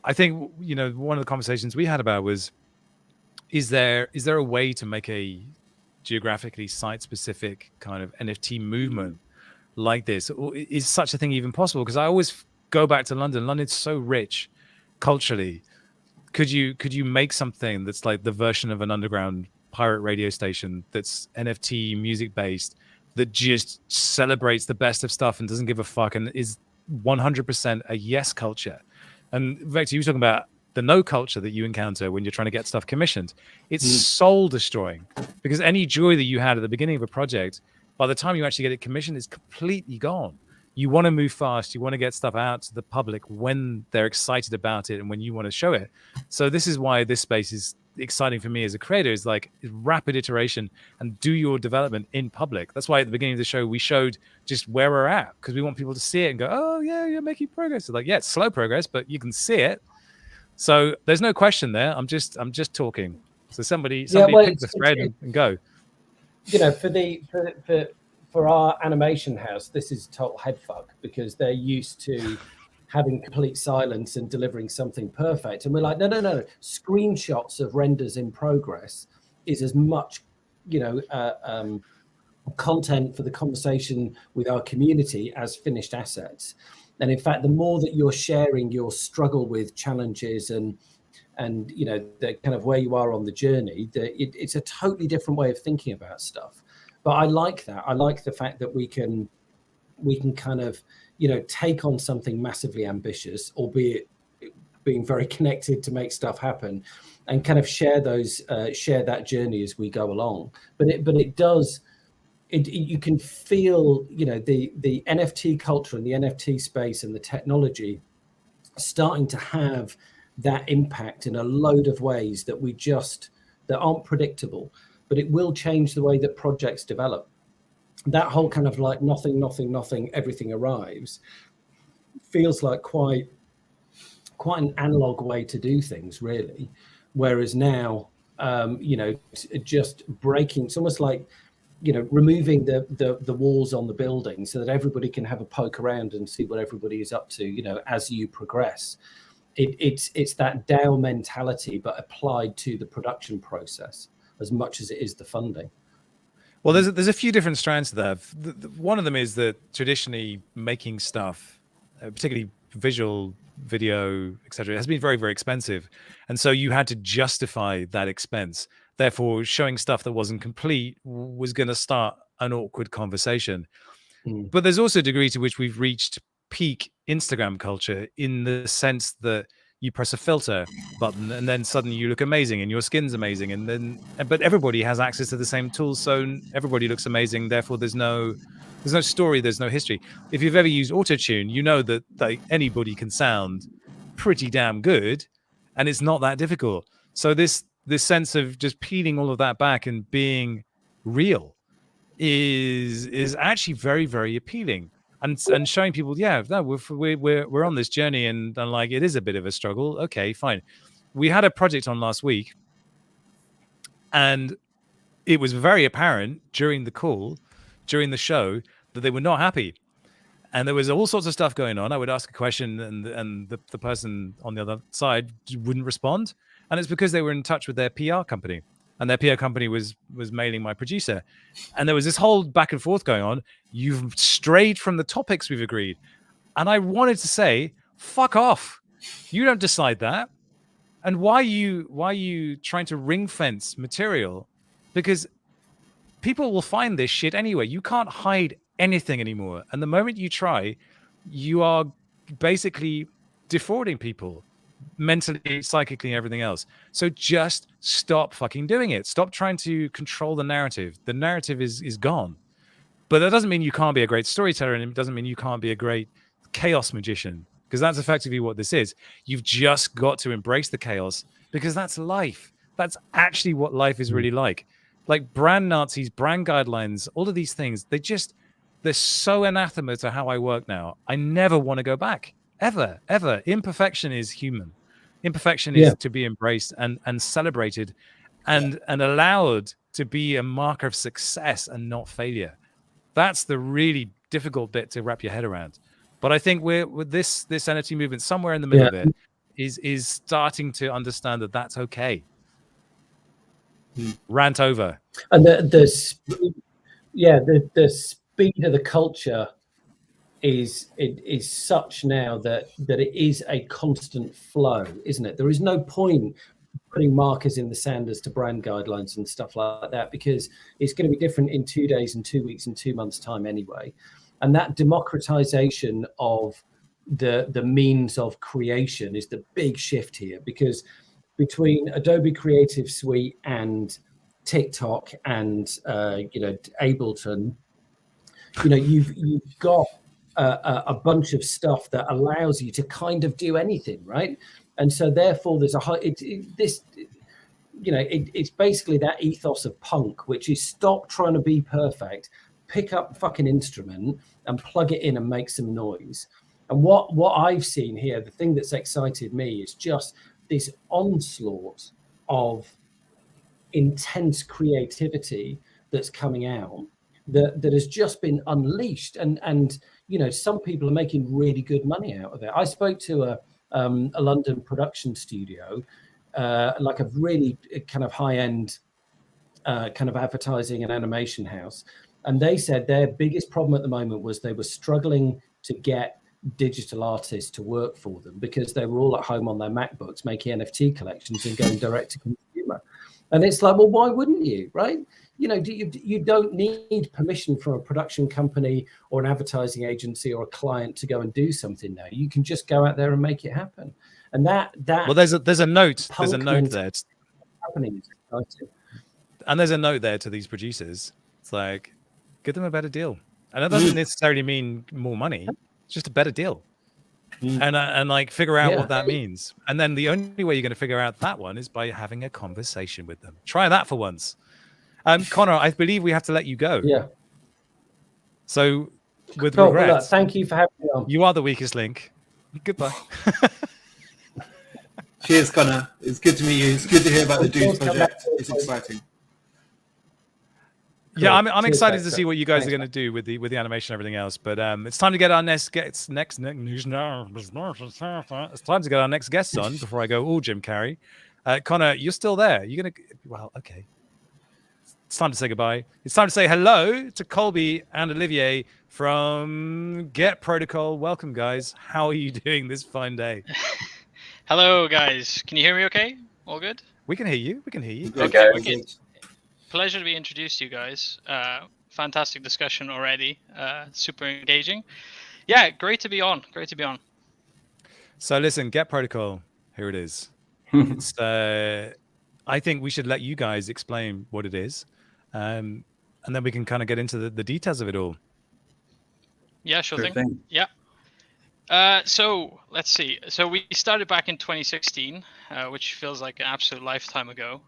I think one of the conversations we had about was, is there a way to make a geographically site specific kind of NFT movement like this, or is such a thing even possible? Because I always go back to London's so rich culturally. Could you make something that's like the version of an underground pirate radio station that's NFT music based, that just celebrates the best of stuff and doesn't give a fuck and is 100% a yes culture? And Vector, you were talking about the no culture that you encounter when you're trying to get stuff commissioned. It's soul destroying, because any joy that you had at the beginning of a project, by the time you actually get it commissioned, is completely gone. You want to move fast. You want to get stuff out to the public when they're excited about it and when you want to show it. So this is why this space is exciting for me as a creator, is like rapid iteration and do your development in public. That's why at the beginning of the show we showed just where we're at, because we want people to see it and go, oh yeah, you're making progress. It's like, yeah, it's slow progress, but you can see it. So there's no question there. I'm just talking. So somebody pick the thread and go. For our animation house, this is total headfuck, because they're used to having complete silence and delivering something perfect. And we're like, no. Screenshots of renders in progress is as much, content for the conversation with our community as finished assets. And in fact, the more that you're sharing your struggle with challenges and and you know, the kind of where you are on the journey, it's a totally different way of thinking about stuff. But I like that. I like the fact that we can kind of, you know, take on something massively ambitious, albeit being very connected to make stuff happen, and kind of share that journey as we go along. But it does, you can feel, you know, the NFT culture and the NFT space and the technology starting to have that impact in a load of ways that that aren't predictable, but it will change the way that projects develop. That whole kind of like nothing, everything arrives feels like quite an analog way to do things, really. Whereas now, you know, just breaking, it's almost like, you know, removing the walls on the building so that everybody can have a poke around and see what everybody is up to, you know, as you progress. It's that DAO mentality, but applied to the production process as much as it is the funding. Well, there's a few different strands to that. One of them is that traditionally making stuff, particularly visual, video, etc., has been very, very expensive, and so you had to justify that expense. Therefore, showing stuff that wasn't complete was going to start an awkward conversation. But there's also a degree to which we've reached peak Instagram culture, in the sense that you press a filter button and then suddenly you look amazing and your skin's amazing, but everybody has access to the same tools, so everybody looks amazing. Therefore, there's no story, there's no history. If you've ever used autotune, you know that anybody can sound pretty damn good, and it's not that difficult. So this sense of just peeling all of that back and being real is actually very, very appealing. And showing people, yeah, no, we're on this journey, and like, it is a bit of a struggle. Okay, fine. We had a project on last week, and it was very apparent during the show, that they were not happy, and there was all sorts of stuff going on. I would ask a question, and the person on the other side wouldn't respond, and it's because they were in touch with their PR company, and their PR company was mailing my producer, and there was this whole back and forth going on. You've strayed from the topics we've agreed. And I wanted to say, fuck off. You don't decide that. And why are you trying to ring fence material? Because people will find this shit anyway. You can't hide anything anymore. And the moment you try, you are basically defrauding people mentally, psychically, and everything else. So just stop fucking doing it. Stop trying to control the narrative. The narrative is gone. But that doesn't mean you can't be a great storyteller, and it doesn't mean you can't be a great chaos magician, because that's effectively what this is. You've just got to embrace the chaos, because that's life. That's actually what life is really like. Like brand Nazis, brand guidelines, all of these things, they're so anathema to how I work now. I never want to go back. Ever. Imperfection is human. Imperfection is to be embraced and celebrated and allowed to be a marker of success and not failure. That's the really difficult bit to wrap your head around. But I think we're with this NFT movement, somewhere in the middle of it, is starting to understand that that's okay. Rant over. And the speed of the culture is such now that it is a constant flow, isn't it? There is no point putting markers in the sand as to brand guidelines and stuff like that, because it's going to be different in 2 days and 2 weeks and 2 months time anyway. And that democratization of the means of creation is the big shift here, because between Adobe Creative Suite and TikTok and Ableton, you've got a bunch of stuff that allows you to kind of do anything, right? And so therefore there's it's basically that ethos of punk, which is stop trying to be perfect, pick up a fucking instrument and plug it in and make some noise. And what I've seen here, the thing that's excited me is just this onslaught of intense creativity that's coming out that has just been unleashed. And some people are making really good money out of it. I spoke to a London production studio, like a really kind of high-end kind of advertising and animation house. And they said their biggest problem at the moment was they were struggling to get digital artists to work for them because they were all at home on their MacBooks making NFT collections and going direct to consumer. And it's like, well, why wouldn't you, right? You know, you don't need permission from a production company or an advertising agency or a client to go and do something now. You can just go out there and make it happen. And that well, there's a note there. Happening is exciting. And there's a note there to these producers. It's like, give them a better deal. And that doesn't necessarily mean more money. It's just a better deal. And like figure out what that means. And then the only way you're going to figure out that one is by having a conversation with them. Try that for once. Conor, I believe we have to let you go. Yeah. So with regrets, regrets, look, thank you for having me on. You are the weakest link. Goodbye. Cheers, Conor. It's good to meet you. It's good to hear about the Doods project. It's exciting. Cool. Yeah, I'm excited to see what you guys are going to do with the animation and everything else. But it's time to get our next guests. It's time to get our next guests on before I go all Jim Carrey. Conor, you're still there. You're gonna. Well, okay. It's time to say goodbye. It's time to say hello to Colby and Olivier from Get Protocol. Welcome, guys. How are you doing this fine day? Hello, guys. Can you hear me okay? All good? We can hear you. We can hear you. Okay, wicked. Pleasure to be introduced to you guys. Fantastic discussion already. Super engaging. Yeah, great to be on. Great to be on. So listen, Get Protocol. Here it is. It's, I think we should let you guys explain what it is. And then we can kind of get into the details of it all. Yeah, sure thing. Yeah. So let's see. So we started back in 2016, which feels like an absolute lifetime ago.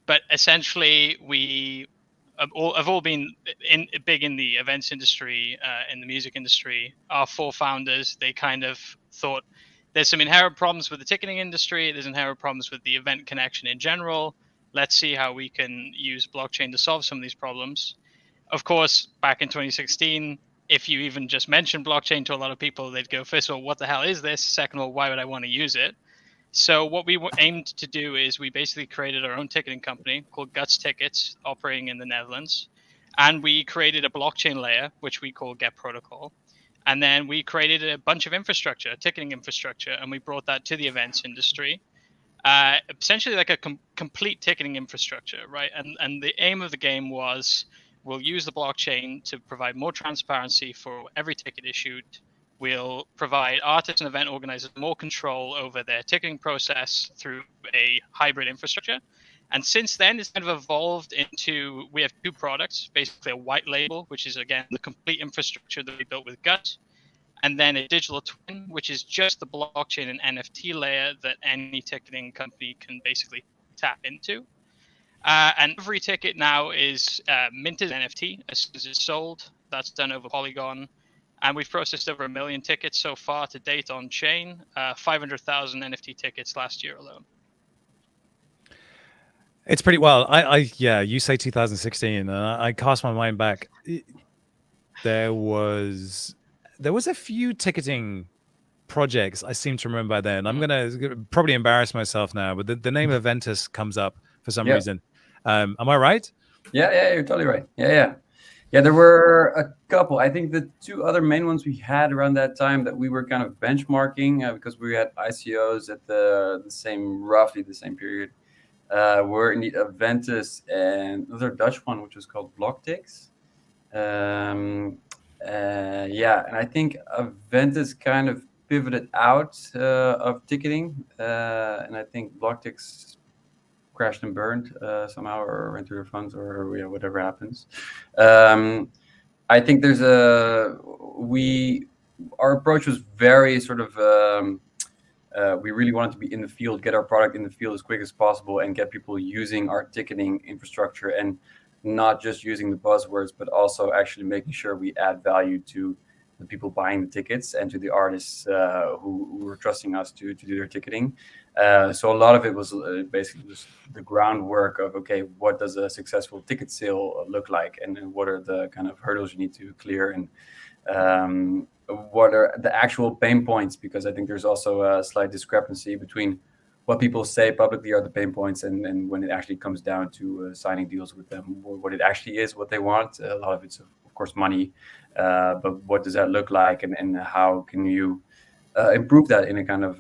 But essentially, we have all been big in the events industry, in the music industry. Our four founders, they kind of thought there's some inherent problems with the ticketing industry. There's inherent problems with the event connection in general. Let's see how we can use blockchain to solve some of these problems. Of course, back in 2016, if you even just mention blockchain to a lot of people, they'd go, first of all, what the hell is this? Second of all, why would I want to use it? So what we aimed to do is we basically created our own ticketing company called Guts Tickets, operating in the Netherlands. And we created a blockchain layer, which we call Get Protocol. And then we created a bunch of infrastructure, ticketing infrastructure, and we brought that to the events industry. Essentially like a complete ticketing infrastructure, right? And the aim of the game was we'll use the blockchain to provide more transparency for every ticket issued. We'll provide artists and event organizers more control over their ticketing process through a hybrid infrastructure. And since then, it's kind of evolved into, we have two products, basically a white label, which is, again, the complete infrastructure that we built with Gut, and then a digital twin, which is just the blockchain and NFT layer that any ticketing company can basically tap into. And every ticket now is minted NFT as soon as it's sold. That's done over Polygon. And we've processed over 1 million tickets so far to date on chain, 500,000 NFT tickets last year alone. It's pretty well. Yeah, you say 2016, and I cast my mind back. There was a few ticketing projects I seem to remember by then. I'm gonna probably embarrass myself now, but the name Aventus comes up for some reason. Am I right? Yeah, you're totally right. Yeah, there were a couple. I think the two other main ones we had around that time that we were kind of benchmarking because we had ICOs at roughly the same period. Were indeed Aventus and another Dutch one, which was called Blocktix. And I think Aventus kind of pivoted out of ticketing, and I think Blocktix crashed and burned somehow, or went through their funds, or whatever happens. I think our approach was very sort of. We really wanted to be in the field, get our product in the field as quick as possible, and get people using our ticketing infrastructure, and not just using the buzzwords, but also actually making sure we add value to the people buying the tickets and to the artists who were trusting us to do their ticketing. So a lot of it was basically just the groundwork of, okay, what does a successful ticket sale look like, and what are the kind of hurdles you need to clear, and what are the actual pain points, because I think there's also a slight discrepancy between what people say publicly are the pain points and when it actually comes down to signing deals with them, or what it actually is, what they want. A lot of it's, of course, money. But what does that look like, and how can you improve that in a kind of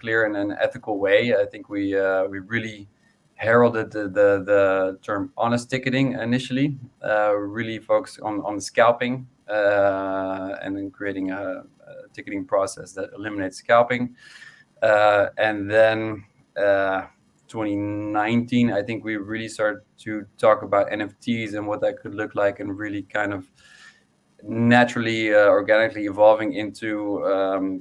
clear and an ethical way? I think we really heralded the term honest ticketing initially, really focused on scalping and then creating a ticketing process that eliminates scalping. And then 2019, I think we really started to talk about NFTs and what that could look like, and really kind of naturally, organically evolving into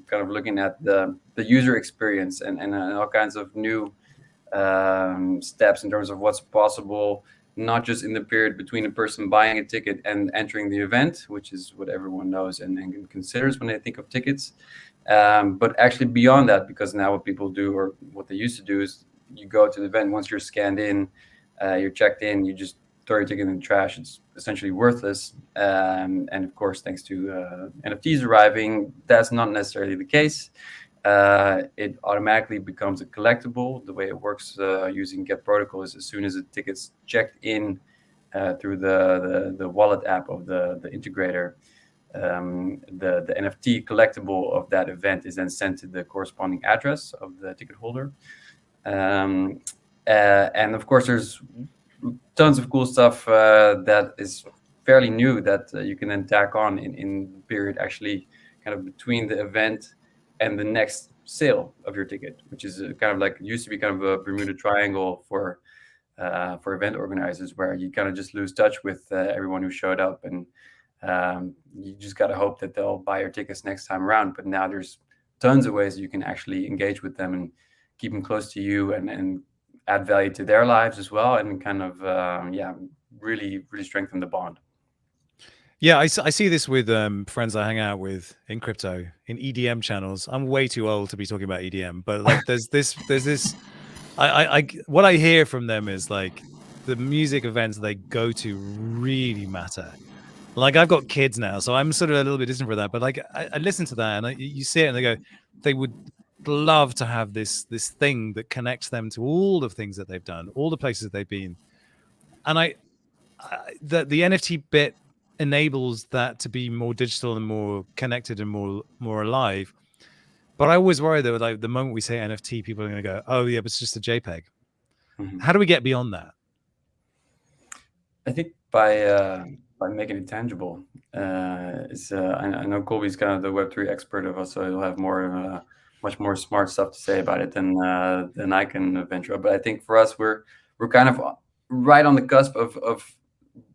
kind of looking at the user experience and all kinds of new steps in terms of what's possible, not just in the period between a person buying a ticket and entering the event, which is what everyone knows and considers when they think of tickets, but actually beyond that, because now what people do, or what they used to do, is you go to the event, once you're scanned in, you're checked in, you just throw your ticket in the trash. It's essentially worthless. And of course, thanks to NFTs arriving, that's not necessarily the case. It automatically becomes a collectible. The way it works using Get Protocol is, as soon as the ticket's checked in through the wallet app of the integrator, the NFT collectible of that event is then sent to the corresponding address of the ticket holder. And of course, there's tons of cool stuff that is fairly new that you can then tack on in the period actually kind of between the event and the next sale of your ticket, which is kind of like, it used to be kind of a Bermuda Triangle for event organizers, where you kind of just lose touch with everyone who showed up, and you just got to hope that they'll buy your tickets next time around. But now there's tons of ways you can actually engage with them and keep them close to you, and add value to their lives as well, and kind of really strengthen the bond. Yeah, I see this with friends I hang out with in crypto, in EDM channels. I'm way too old to be talking about EDM, but like there's this I what I hear from them is like the music events they go to really matter. Like, I've got kids now, so I'm sort of a little bit distant for that, but like I listen to that, and you see it and they go, they would love to have this thing that connects them to all the things that they've done, all the places they've been. And the NFT bit enables that to be more digital and more connected and more alive. But I always worry that, like, the moment we say NFT, people are going to go, "Oh yeah, but it's just a JPEG." Mm-hmm. How do we get beyond that? I think by making it tangible. I know Colby's kind of the Web3 expert of us, so he'll have much more smart stuff to say about it than I can venture. But I think for us, we're kind of right on the cusp of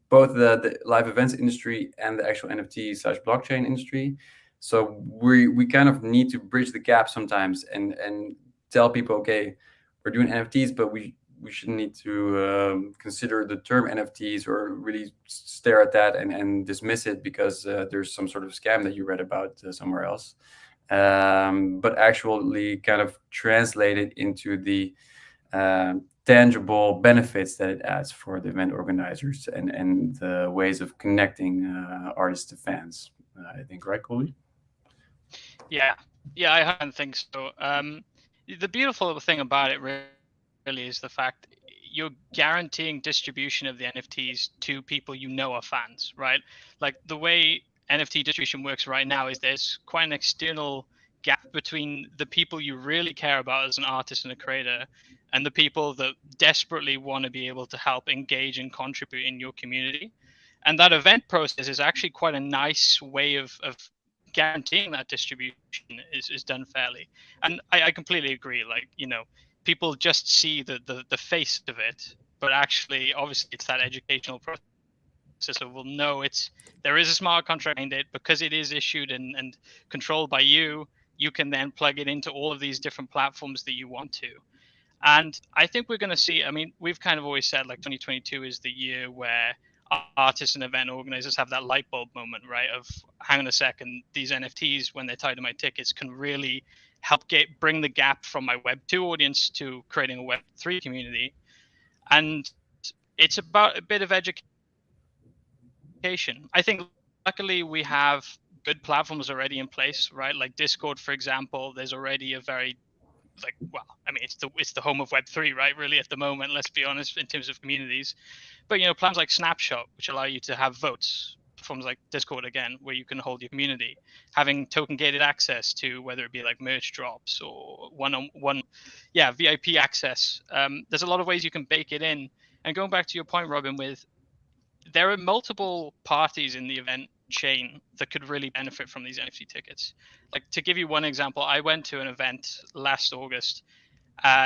both the live events industry and the actual NFT/blockchain industry. So we kind of need to bridge the gap sometimes and tell people, okay, we're doing NFTs, but we shouldn't need to consider the term NFTs or really stare at that and dismiss it because there's some sort of scam that you read about somewhere else. But actually kind of translate it into the tangible benefits that it adds for the event organizers and the ways of connecting artists to fans. I think, right, Colby? Yeah, I think so. The beautiful thing about it really is the fact you're guaranteeing distribution of the NFTs to people you know are fans, right? Like, the way NFT distribution works right now is there's quite an external gap between the people you really care about as an artist and a creator and the people that desperately want to be able to help engage and contribute in your community. And that event process is actually quite a nice way of guaranteeing that distribution is done fairly. And I completely agree. Like, you know, people just see the face of it, but actually, obviously, it's that educational process. So we'll know there is a smart contract behind it because it is issued and controlled by you. You can then plug it into all of these different platforms that you want to. And I think we're going to see, I mean, we've kind of always said like 2022 is the year where artists and event organizers have that light bulb moment, right? Of, hang on a second, these NFTs, when they're tied to my tickets, can really help bring the gap from my Web 2 audience to creating a Web 3 community. And it's about a bit of education. I think luckily we have good platforms already in place, right? Like Discord, for example, there's already a very like, well, I mean, it's the home of Web3, right? Really, at the moment, let's be honest, in terms of communities. But platforms like Snapshot, which allow you to have votes, platforms like Discord again, where you can hold your community, having token gated access to whether it be like merch drops or one-on-one, VIP access. There's a lot of ways you can bake it in. And going back to your point, Robin, with there are multiple parties in the event chain that could really benefit from these NFT tickets. Like, to give you one example, I went to an event last August.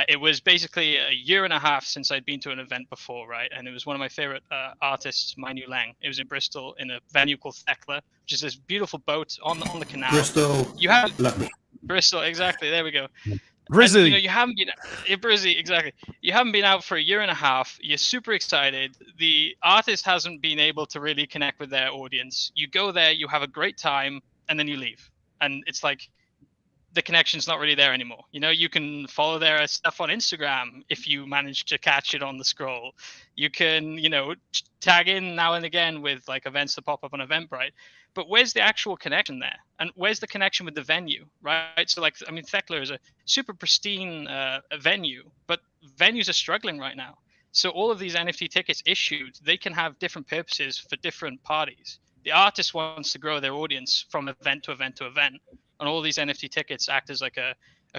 It was basically a year and a half since I'd been to an event before, right? And it was one of my favorite artists, My New Lang. It was in Bristol in a venue called Thekla, which is this beautiful boat on the canal. Bristol. You have Bristol, exactly. There we go. Grizzly. And, you haven't been Brizzy, exactly. You haven't been out for a year and a half. You're super excited. The artist hasn't been able to really connect with their audience. You go there, you have a great time, and then you leave. And it's like the connection's not really there anymore. You can follow their stuff on Instagram if you manage to catch it on the scroll. You can, tag in now and again with like events that pop up on Eventbrite. But where's the actual connection there? And where's the connection with the venue, right? So like, I mean, Thekla is a super pristine venue, but venues are struggling right now. So all of these NFT tickets issued, they can have different purposes for different parties. The artist wants to grow their audience from event to event to event. And all these NFT tickets act as like a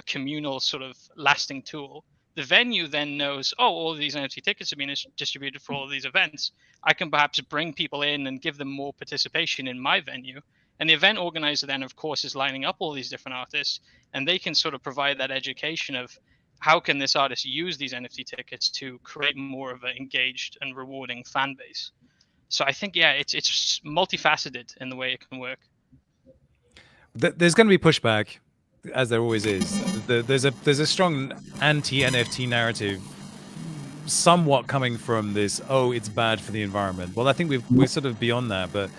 communal sort of lasting tool. The venue then knows, all of these NFT tickets are being distributed for all of these events. I can perhaps bring people in and give them more participation in my venue. And the event organizer then, of course, is lining up all these different artists, and they can sort of provide that education of how can this artist use these NFT tickets to create more of an engaged and rewarding fan base. So I think, it's multifaceted in the way it can work. There's going to be pushback, as there always is. There's a strong anti-NFT narrative, somewhat coming from this. Oh, it's bad for the environment. Well, I think we're sort of beyond that. But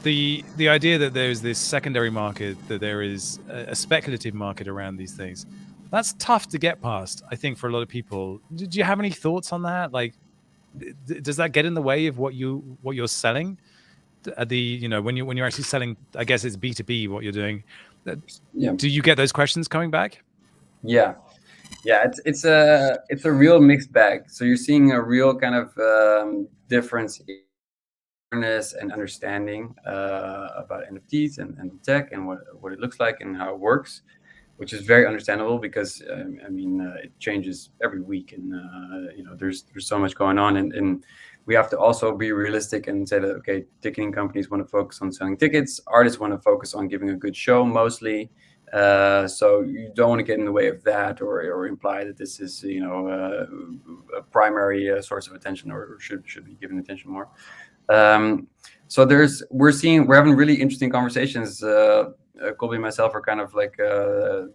the idea that there's this secondary market, that there is a speculative market around these things, that's tough to get past, I think, for a lot of people. Did you have any thoughts on that? Like, does that get in the way of what you're selling? When you're actually selling, I guess it's B2B what you're doing. Do you get those questions coming back? Yeah, it's a real mixed bag. So you're seeing a real kind of difference in awareness and understanding about NFTs and tech and what it looks like and how it works, which is very understandable because it changes every week, and there's so much going on, and we have to also be realistic and say that, okay, ticketing companies want to focus on selling tickets, artists want to focus on giving a good show mostly. So you don't want to get in the way of that or imply that this is a primary source of attention or should be given attention more. So we're having really interesting conversations. Colby and myself are kind of like the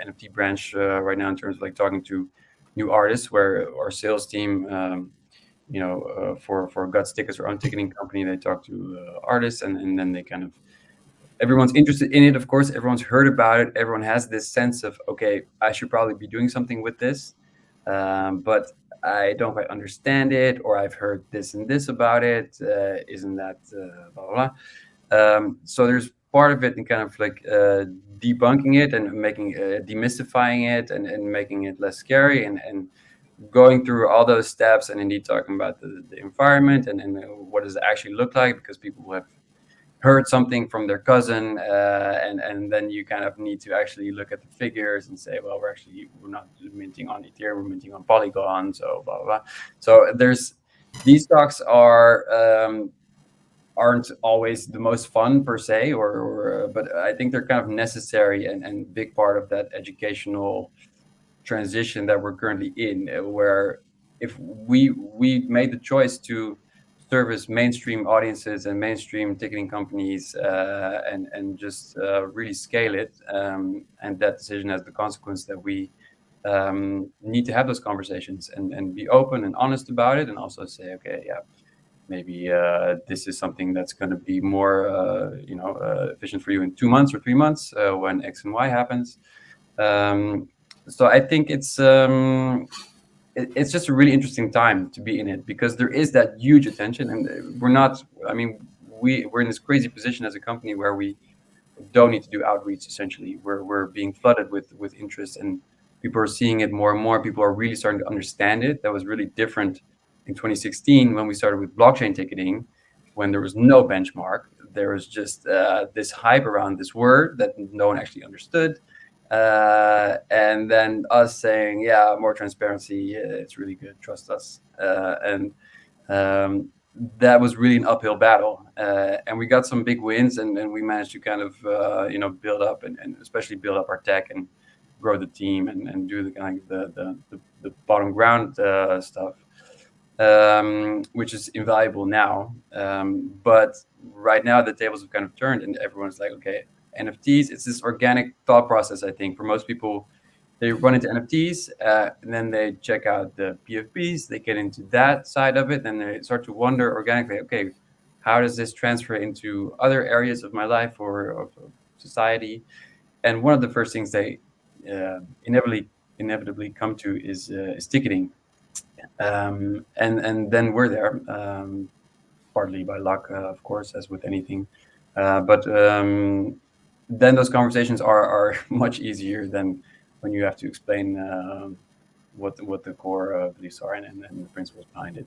NFT branch right now in terms of like talking to new artists, where our sales team, for Guts Tickets, our own ticketing company, they talk to artists, and then they kind of, everyone's interested in it. Of course, everyone's heard about it. Everyone has this sense of, okay, I should probably be doing something with this, but I don't quite understand it, or I've heard this and this about it. Isn't that blah, blah, blah. So there's part of it in kind of like debunking it and making demystifying it and making it less scary and going through all those steps, and indeed talking about the environment and what does it actually look like, because people have heard something from their cousin, and then you kind of need to actually look at the figures and say, well, we're not minting on Ethereum, we're minting on Polygon, so blah blah blah. So these talks aren't always the most fun per se, but I think they're kind of necessary and big part of that educational transition that we're currently in, where if we made the choice to service mainstream audiences and mainstream ticketing companies and just really scale it, and that decision has the consequence that we need to have those conversations and be open and honest about it, and also say, okay, yeah, maybe this is something that's going to be more efficient for you in 2 months or 3 months when X and Y happens. So I think it's just a really interesting time to be in it, because there is that huge attention, and we're in this crazy position as a company where we don't need to do outreach. Essentially, we're being flooded with interest, and People are seeing it more and more. People are really starting to understand it. That was really different in 2016 when we started with blockchain ticketing, when there was no benchmark. There was just this hype around this word that no one actually understood. And then us saying, yeah, more transparency, it's really good, trust us. And that was really an uphill battle. And we got some big wins, and we managed to kind of, build up and especially build up our tech and grow the team and do the kind of the bottom ground stuff, which is invaluable now. But right now the tables have kind of turned, and everyone's like, okay, NFTs, it's this organic thought process. I think for most people, they run into NFTs, and then they check out the PFPs, they get into that side of it, then they start to wonder organically, okay, how does this transfer into other areas of my life or of society? And one of the first things they inevitably come to is ticketing. And then we're there, partly by luck, of course, as with anything. But then those conversations are much easier than when you have to explain what the core beliefs are and the principles behind it.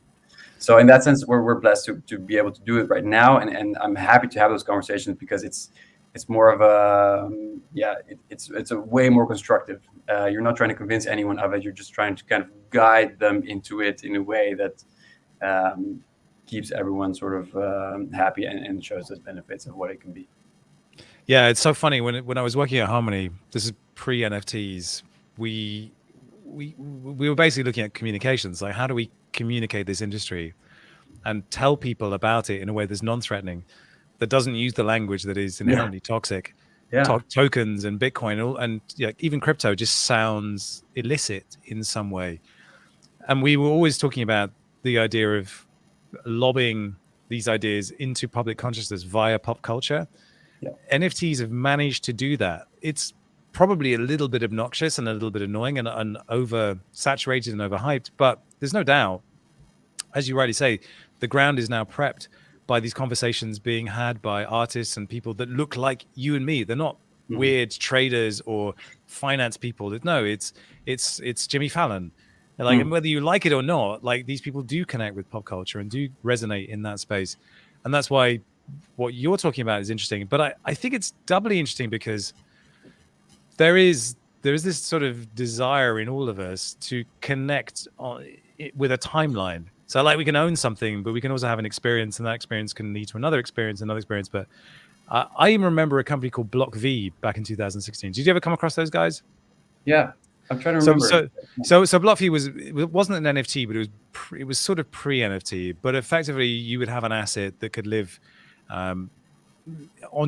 So in that sense, we're blessed to be able to do it right now, and I'm happy to have those conversations because it's more of a it's a way more constructive. You're not trying to convince anyone of it. You're just trying to kind of guide them into it in a way that keeps everyone sort of happy and shows us benefits of what it can be. Yeah, it's so funny when I was working at Harmony. This is pre NFTs. We were basically looking at communications, like how do we communicate this industry and tell people about it in a way that's non-threatening, that doesn't use the language that is inherently toxic. Tokens and Bitcoin and even crypto just sounds illicit in some way. And we were always talking about the idea of lobbing these ideas into public consciousness via pop culture. NFTs have managed to do that. It's probably a little bit obnoxious and a little bit annoying and over-saturated and overhyped, but there's no doubt, as you rightly say, the ground is now prepped by these conversations being had by artists and people that look like you and me. They're not weird traders or finance people. No, it's Jimmy Fallon. Like, and whether you like it or not, like these people do connect with pop culture and do resonate in that space. And that's why what you're talking about is interesting. But I think it's doubly interesting because there is this sort of desire in all of us to connect with a timeline. So like we can own something, but we can also have an experience, and that experience can lead to another experience. But I even remember a company called Block V back in 2016. Did you ever come across those guys? Yeah, I'm trying to remember. So Block V wasn't an NFT, but it was sort of pre-NFT. But effectively, you would have an asset that could live on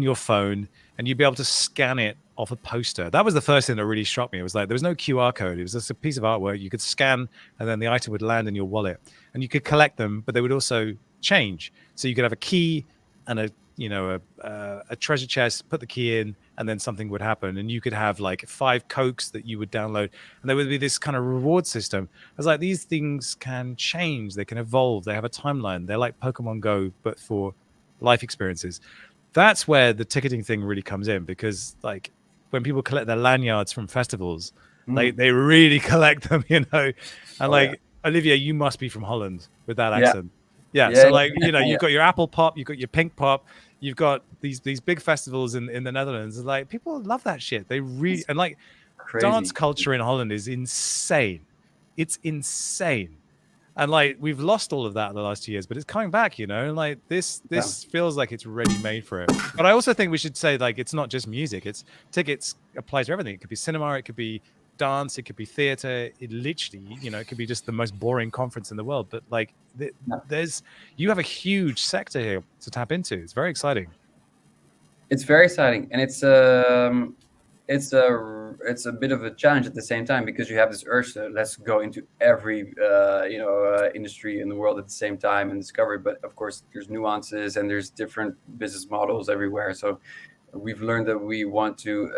your phone, and you'd be able to scan it off a poster. That was the first thing that really struck me. It was like there was no QR code. It was just a piece of artwork you could scan, and then the item would land in your wallet, and you could collect them, but they would also change. So you could have a key and a treasure chest, put the key in, and then something would happen, and you could have like 5 Cokes that you would download, and there would be this kind of reward system. I was like, these things can change, they can evolve, they have a timeline. They're like Pokemon Go, but for life experiences. That's where the ticketing thing really comes in, because like when people collect their lanyards from festivals, like they really collect them, and Olivia, you must be from Holland with that accent. So like you've got your Apple Pop, you've got your Pink Pop, you've got these big festivals in the Netherlands. Like people love that shit. They really and like crazy. Dance culture in Holland is insane. It's insane. And like we've lost all of that in the last 2 years, but it's coming back, like this feels like it's ready made for it. But I also think we should say like it's not just music, it's tickets apply to everything. It could be cinema, it could be dance, it could be theater, it literally, it could be just the most boring conference in the world. But like you have a huge sector here to tap into. It's very exciting. It's very exciting, and it's a bit of a challenge at the same time, because you have this urge to let's go into every industry in the world at the same time and discover. But of course, there's nuances and there's different business models everywhere. So we've learned that we want to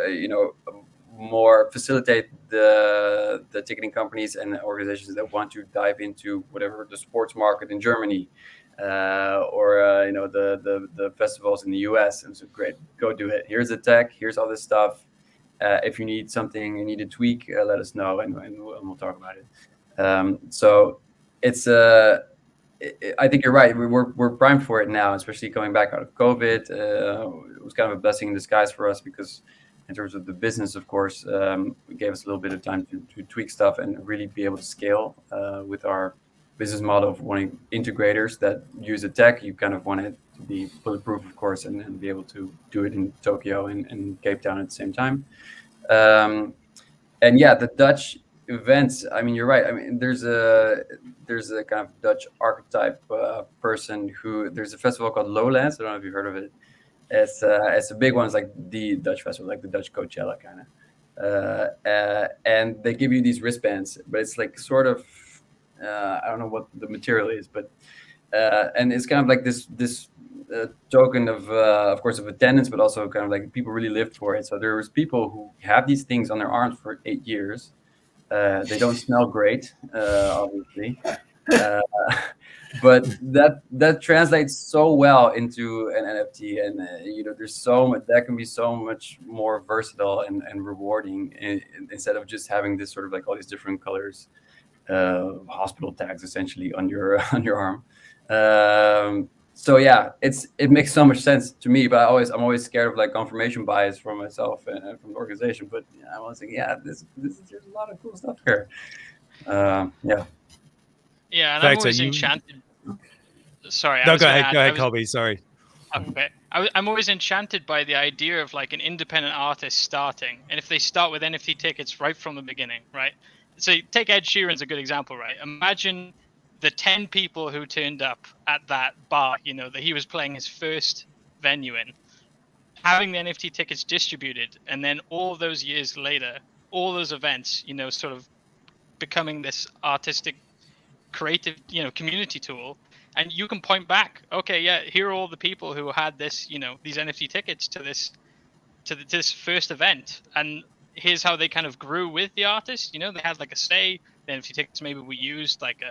more facilitate the ticketing companies and the organizations that want to dive into whatever the sports market in Germany or the festivals in the US. And so great, go do it. Here's the tech. Here's all this stuff. If you need something, you need a tweak, let us know, and we'll talk about it. So it's I think you're right. We're primed for it now, especially coming back out of COVID. It was kind of a blessing in disguise for us because, in terms of the business, of course, it gave us a little bit of time to tweak stuff and really be able to scale with our business model of wanting integrators that use the tech. You kind of want it to be bulletproof, of course, and be able to do it in Tokyo and Cape Town at the same time. And yeah, the Dutch events. I mean, you're right. I mean, there's a kind of Dutch archetype person who. There's a festival called Lowlands. I don't know if you've heard of it. It's a big one. It's like the Dutch festival, like the Dutch Coachella kind of. And they give you these wristbands, but it's like sort of. I don't know what the material is, but and it's kind of like this token of course, of attendance, but also kind of like people really lived for it. So there was people who have these things on their arms for 8 years. They don't smell great, obviously, but that translates so well into an NFT, and there's so much that can be so much more versatile and rewarding instead of just having this sort of like all these different colors. Hospital tags essentially on your arm. So yeah, it makes so much sense to me, but I'm always scared of like confirmation bias from myself and from the organization. But I was like, there's a lot of cool stuff here. Yeah, and I'm always enchanted. Sorry, no, go ahead, Colby. Sorry. Okay, I'm always enchanted by the idea of like an independent artist starting, and if they start with NFT tickets right from the beginning, right? So take Ed Sheeran's a good example, right? Imagine the 10 people who turned up at that bar, that he was playing his first venue in, having the NFT tickets distributed, and then all those years later, all those events, sort of becoming this artistic, creative, community tool. And you can point back, okay, yeah, here are all the people who had this, these NFT tickets to this first event. And here's how they kind of grew with the artist. They had like a say. The NFT tickets maybe we used like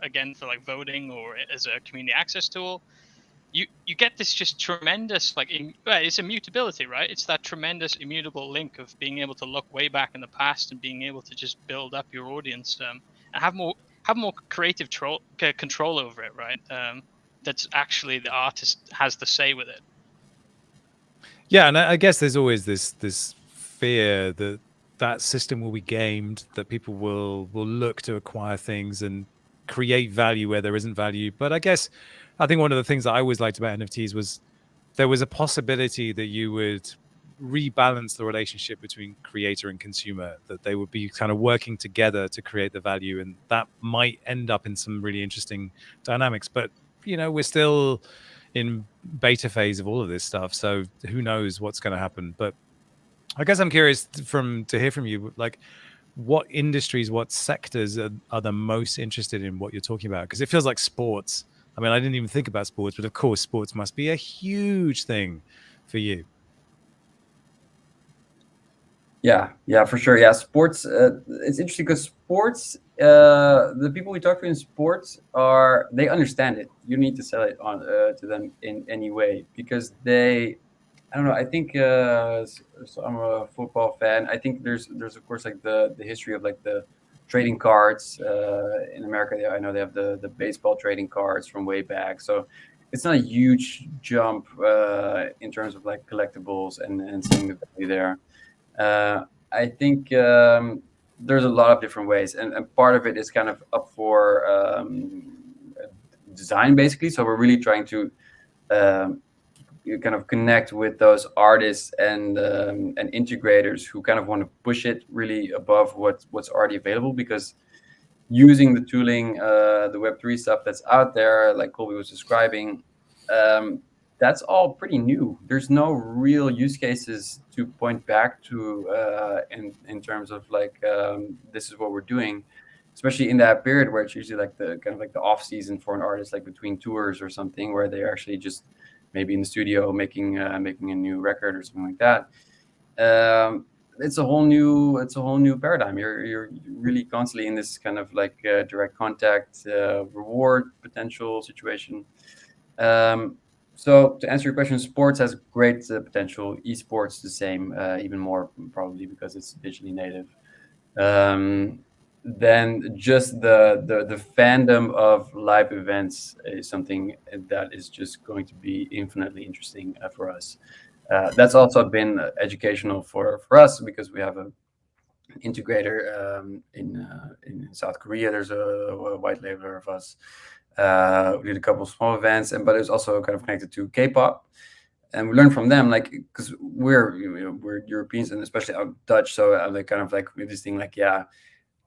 again for like voting or as a community access tool. You get this just tremendous it's immutability, right? It's that tremendous immutable link of being able to look way back in the past and being able to just build up your audience and have more creative control over it, right? That's actually the artist has the say with it. Yeah, and I guess there's always this fear that system will be gamed, that people will look to acquire things and create value where there isn't value. But I think one of the things that I always liked about NFTs was there was a possibility that you would rebalance the relationship between creator and consumer, that they would be kind of working together to create the value, and that might end up in some really interesting dynamics. But we're still in beta phase of all of this stuff, so who knows what's going to happen. But I guess I'm curious to hear from you, like what industries, what sectors are the most interested in what you're talking about? Because it feels like sports. I mean, I didn't even think about sports, but of course sports must be a huge thing for you. Yeah, for sure. Yeah, sports. It's interesting because sports, the people we talk to in sports they understand it. You need to sell it on to them in any way because I don't know. I think so I'm a football fan. I think there's of course like the history of like the trading cards in America. I know they have the baseball trading cards from way back. So it's not a huge jump in terms of like collectibles and seeing the value there. I think there's a lot of different ways, and part of it is kind of up for design, basically. So we're really trying to kind of connect with those artists and integrators who kind of want to push it really above what's already available, because using the tooling, the Web3 stuff that's out there, like Colby was describing, that's all pretty new. There's no real use cases to point back to in terms of like this is what we're doing, especially in that period where it's usually like the kind of like the off season for an artist, like between tours or something, where they're actually just maybe in the studio making a new record or something like that. It's a whole new paradigm. You're really constantly in this kind of like direct contact reward potential situation. So to answer your question, sports has great potential. Esports the same, even more probably because it's digitally native. Then just the fandom of live events is something that is just going to be infinitely interesting for us. That's also been educational for us because we have a integrator in South Korea. There's a white labeler of us. We did a couple of small events, but it's also kind of connected to K-pop. And we learn from them, like, because we're Europeans and especially Dutch, so like kind of like this thing, like, yeah,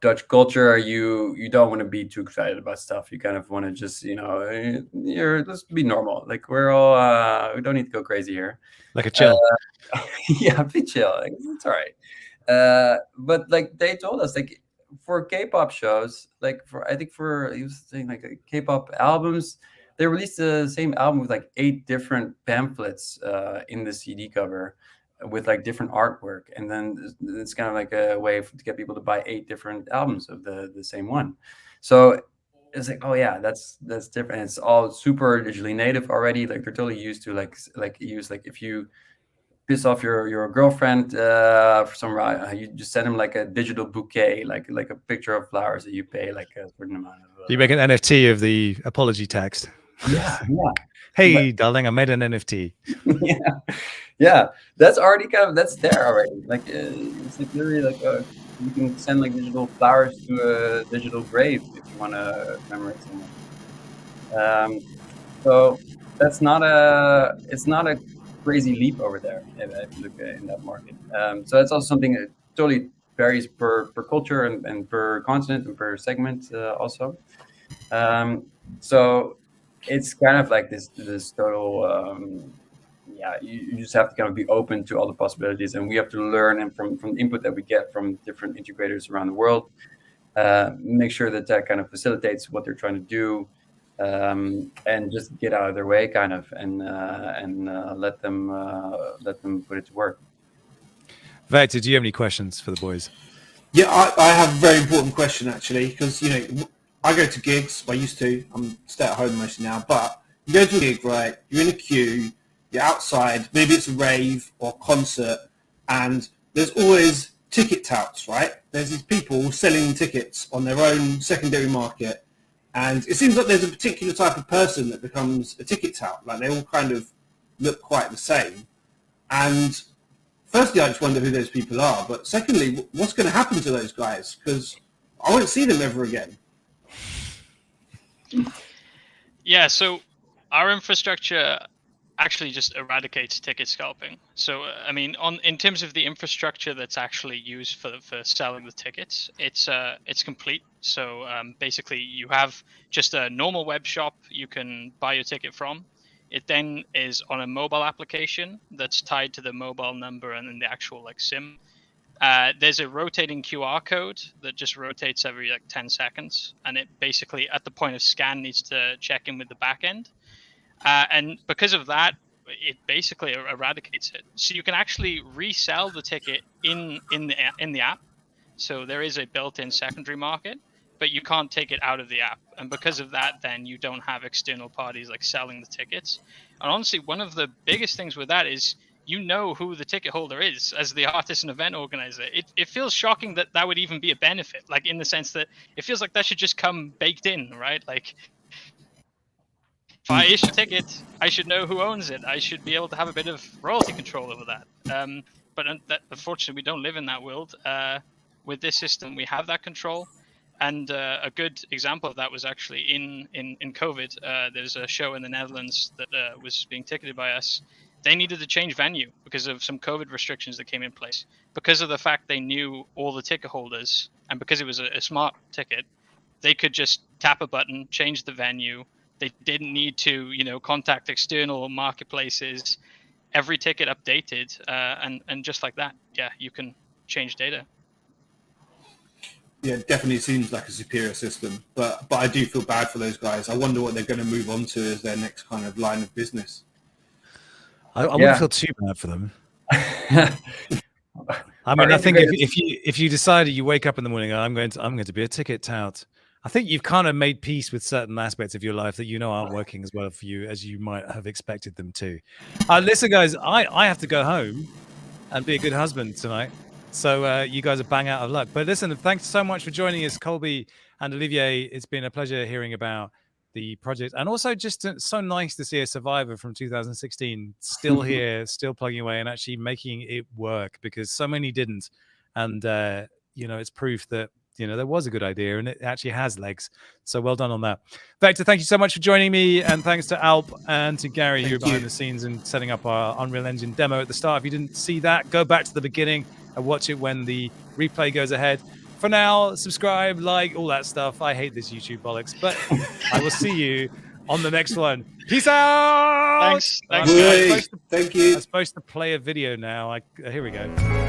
Dutch culture, you don't want to be too excited about stuff. You kind of want to just, let's be normal. Like we're all we don't need to go crazy here. Like a chill. Yeah, be chill. Like, it's all right. But like they told us, like for K-pop shows, like he was saying like K-pop albums, they released the same album with like 8 different pamphlets in the CD cover with like different artwork, and then it's kind of like a way to get people to buy 8 different albums of the same one. So it's like, oh yeah, that's different. It's all super digitally native already. Like they're totally used to like if you piss off your girlfriend for some you just send them like a digital bouquet, like a picture of flowers that you pay like a certain amount of. You make an NFT of the apology text. Yeah. Hey, darling, I made an NFT. Yeah, that's already that's there already. Like it's like literally like you can send like digital flowers to a digital grave if you want to commemorate someone. So that's not a crazy leap over there if you look in that market. So that's also something that totally varies per culture and per continent and per segment also. So it's kind of like this total you just have to kind of be open to all the possibilities, and we have to learn and from the input that we get from different integrators around the world, make sure that kind of facilitates what they're trying to do, and just get out of their way kind of and let them put it to work. Vector, do you have any questions for the boys? Yeah, I have a very important question actually, because I go to gigs. I used to. I'm stay at home mostly now. But you go to a gig, right? You're in a queue. You're outside. Maybe it's a rave or concert, and there's always ticket touts, right? There's these people selling tickets on their own secondary market, and it seems like there's a particular type of person that becomes a ticket tout. Like they all kind of look quite the same. And firstly, I just wonder who those people are. But secondly, what's going to happen to those guys? Because I won't see them ever again. Yeah, so our infrastructure actually just eradicates ticket scalping. So I mean, in terms of the infrastructure that's actually used for selling the tickets, it's complete. So basically, you have just a normal web shop you can buy your ticket from. It then is on a mobile application that's tied to the mobile number and then the actual like SIM. There's a rotating QR code that just rotates every like 10 seconds, and it basically at the point of scan needs to check in with the back end. And because of that, it basically eradicates it. So you can actually resell the ticket in the app. So there is a built-in secondary market, but you can't take it out of the app. And because of that, then you don't have external parties like selling the tickets. And honestly, one of the biggest things with that is who the ticket holder is as the artist and event organizer. It feels shocking that would even be a benefit, like in the sense that it feels like that should just come baked in, right? Like if I issue a ticket, I should know who owns it. I should be able to have a bit of royalty control over that. But unfortunately, we don't live in that world. With this system, we have that control. And a good example of that was actually in COVID. There's a show in the Netherlands that was being ticketed by us. They needed to change venue because of some COVID restrictions that came in place. Because of the fact they knew all the ticket holders, and because it was a smart ticket, they could just tap a button, change the venue. They didn't need to, contact external marketplaces. Every ticket updated, and just like that, yeah, you can change data. Yeah, it definitely seems like a superior system, but I do feel bad for those guys. I wonder what they're going to move on to as their next kind of line of business. I wouldn't feel too bad for them. I mean, I think if you decided you wake up in the morning, I'm going to be a ticket tout, I think you've kind of made peace with certain aspects of your life that aren't working as well for you as you might have expected them to. Listen, guys, I have to go home and be a good husband tonight. So you guys are bang out of luck. But listen, thanks so much for joining us, Colby and Olivier. It's been a pleasure hearing about the project, and also just so nice to see a survivor from 2016 still here, still plugging away and actually making it work, because so many didn't. And it's proof that there was a good idea and it actually has legs. So well done on that. Vector, thank you so much for joining me, and thanks to Alp and to Gary who are behind the scenes and setting up our Unreal Engine demo at the start. If you didn't see that, go back to the beginning and watch it when the replay goes ahead. For now, subscribe, like, all that stuff. I hate this YouTube bollocks, but I will see you on the next one. Peace out. Thanks. Thank you. I'm supposed to play a video now. Here we go.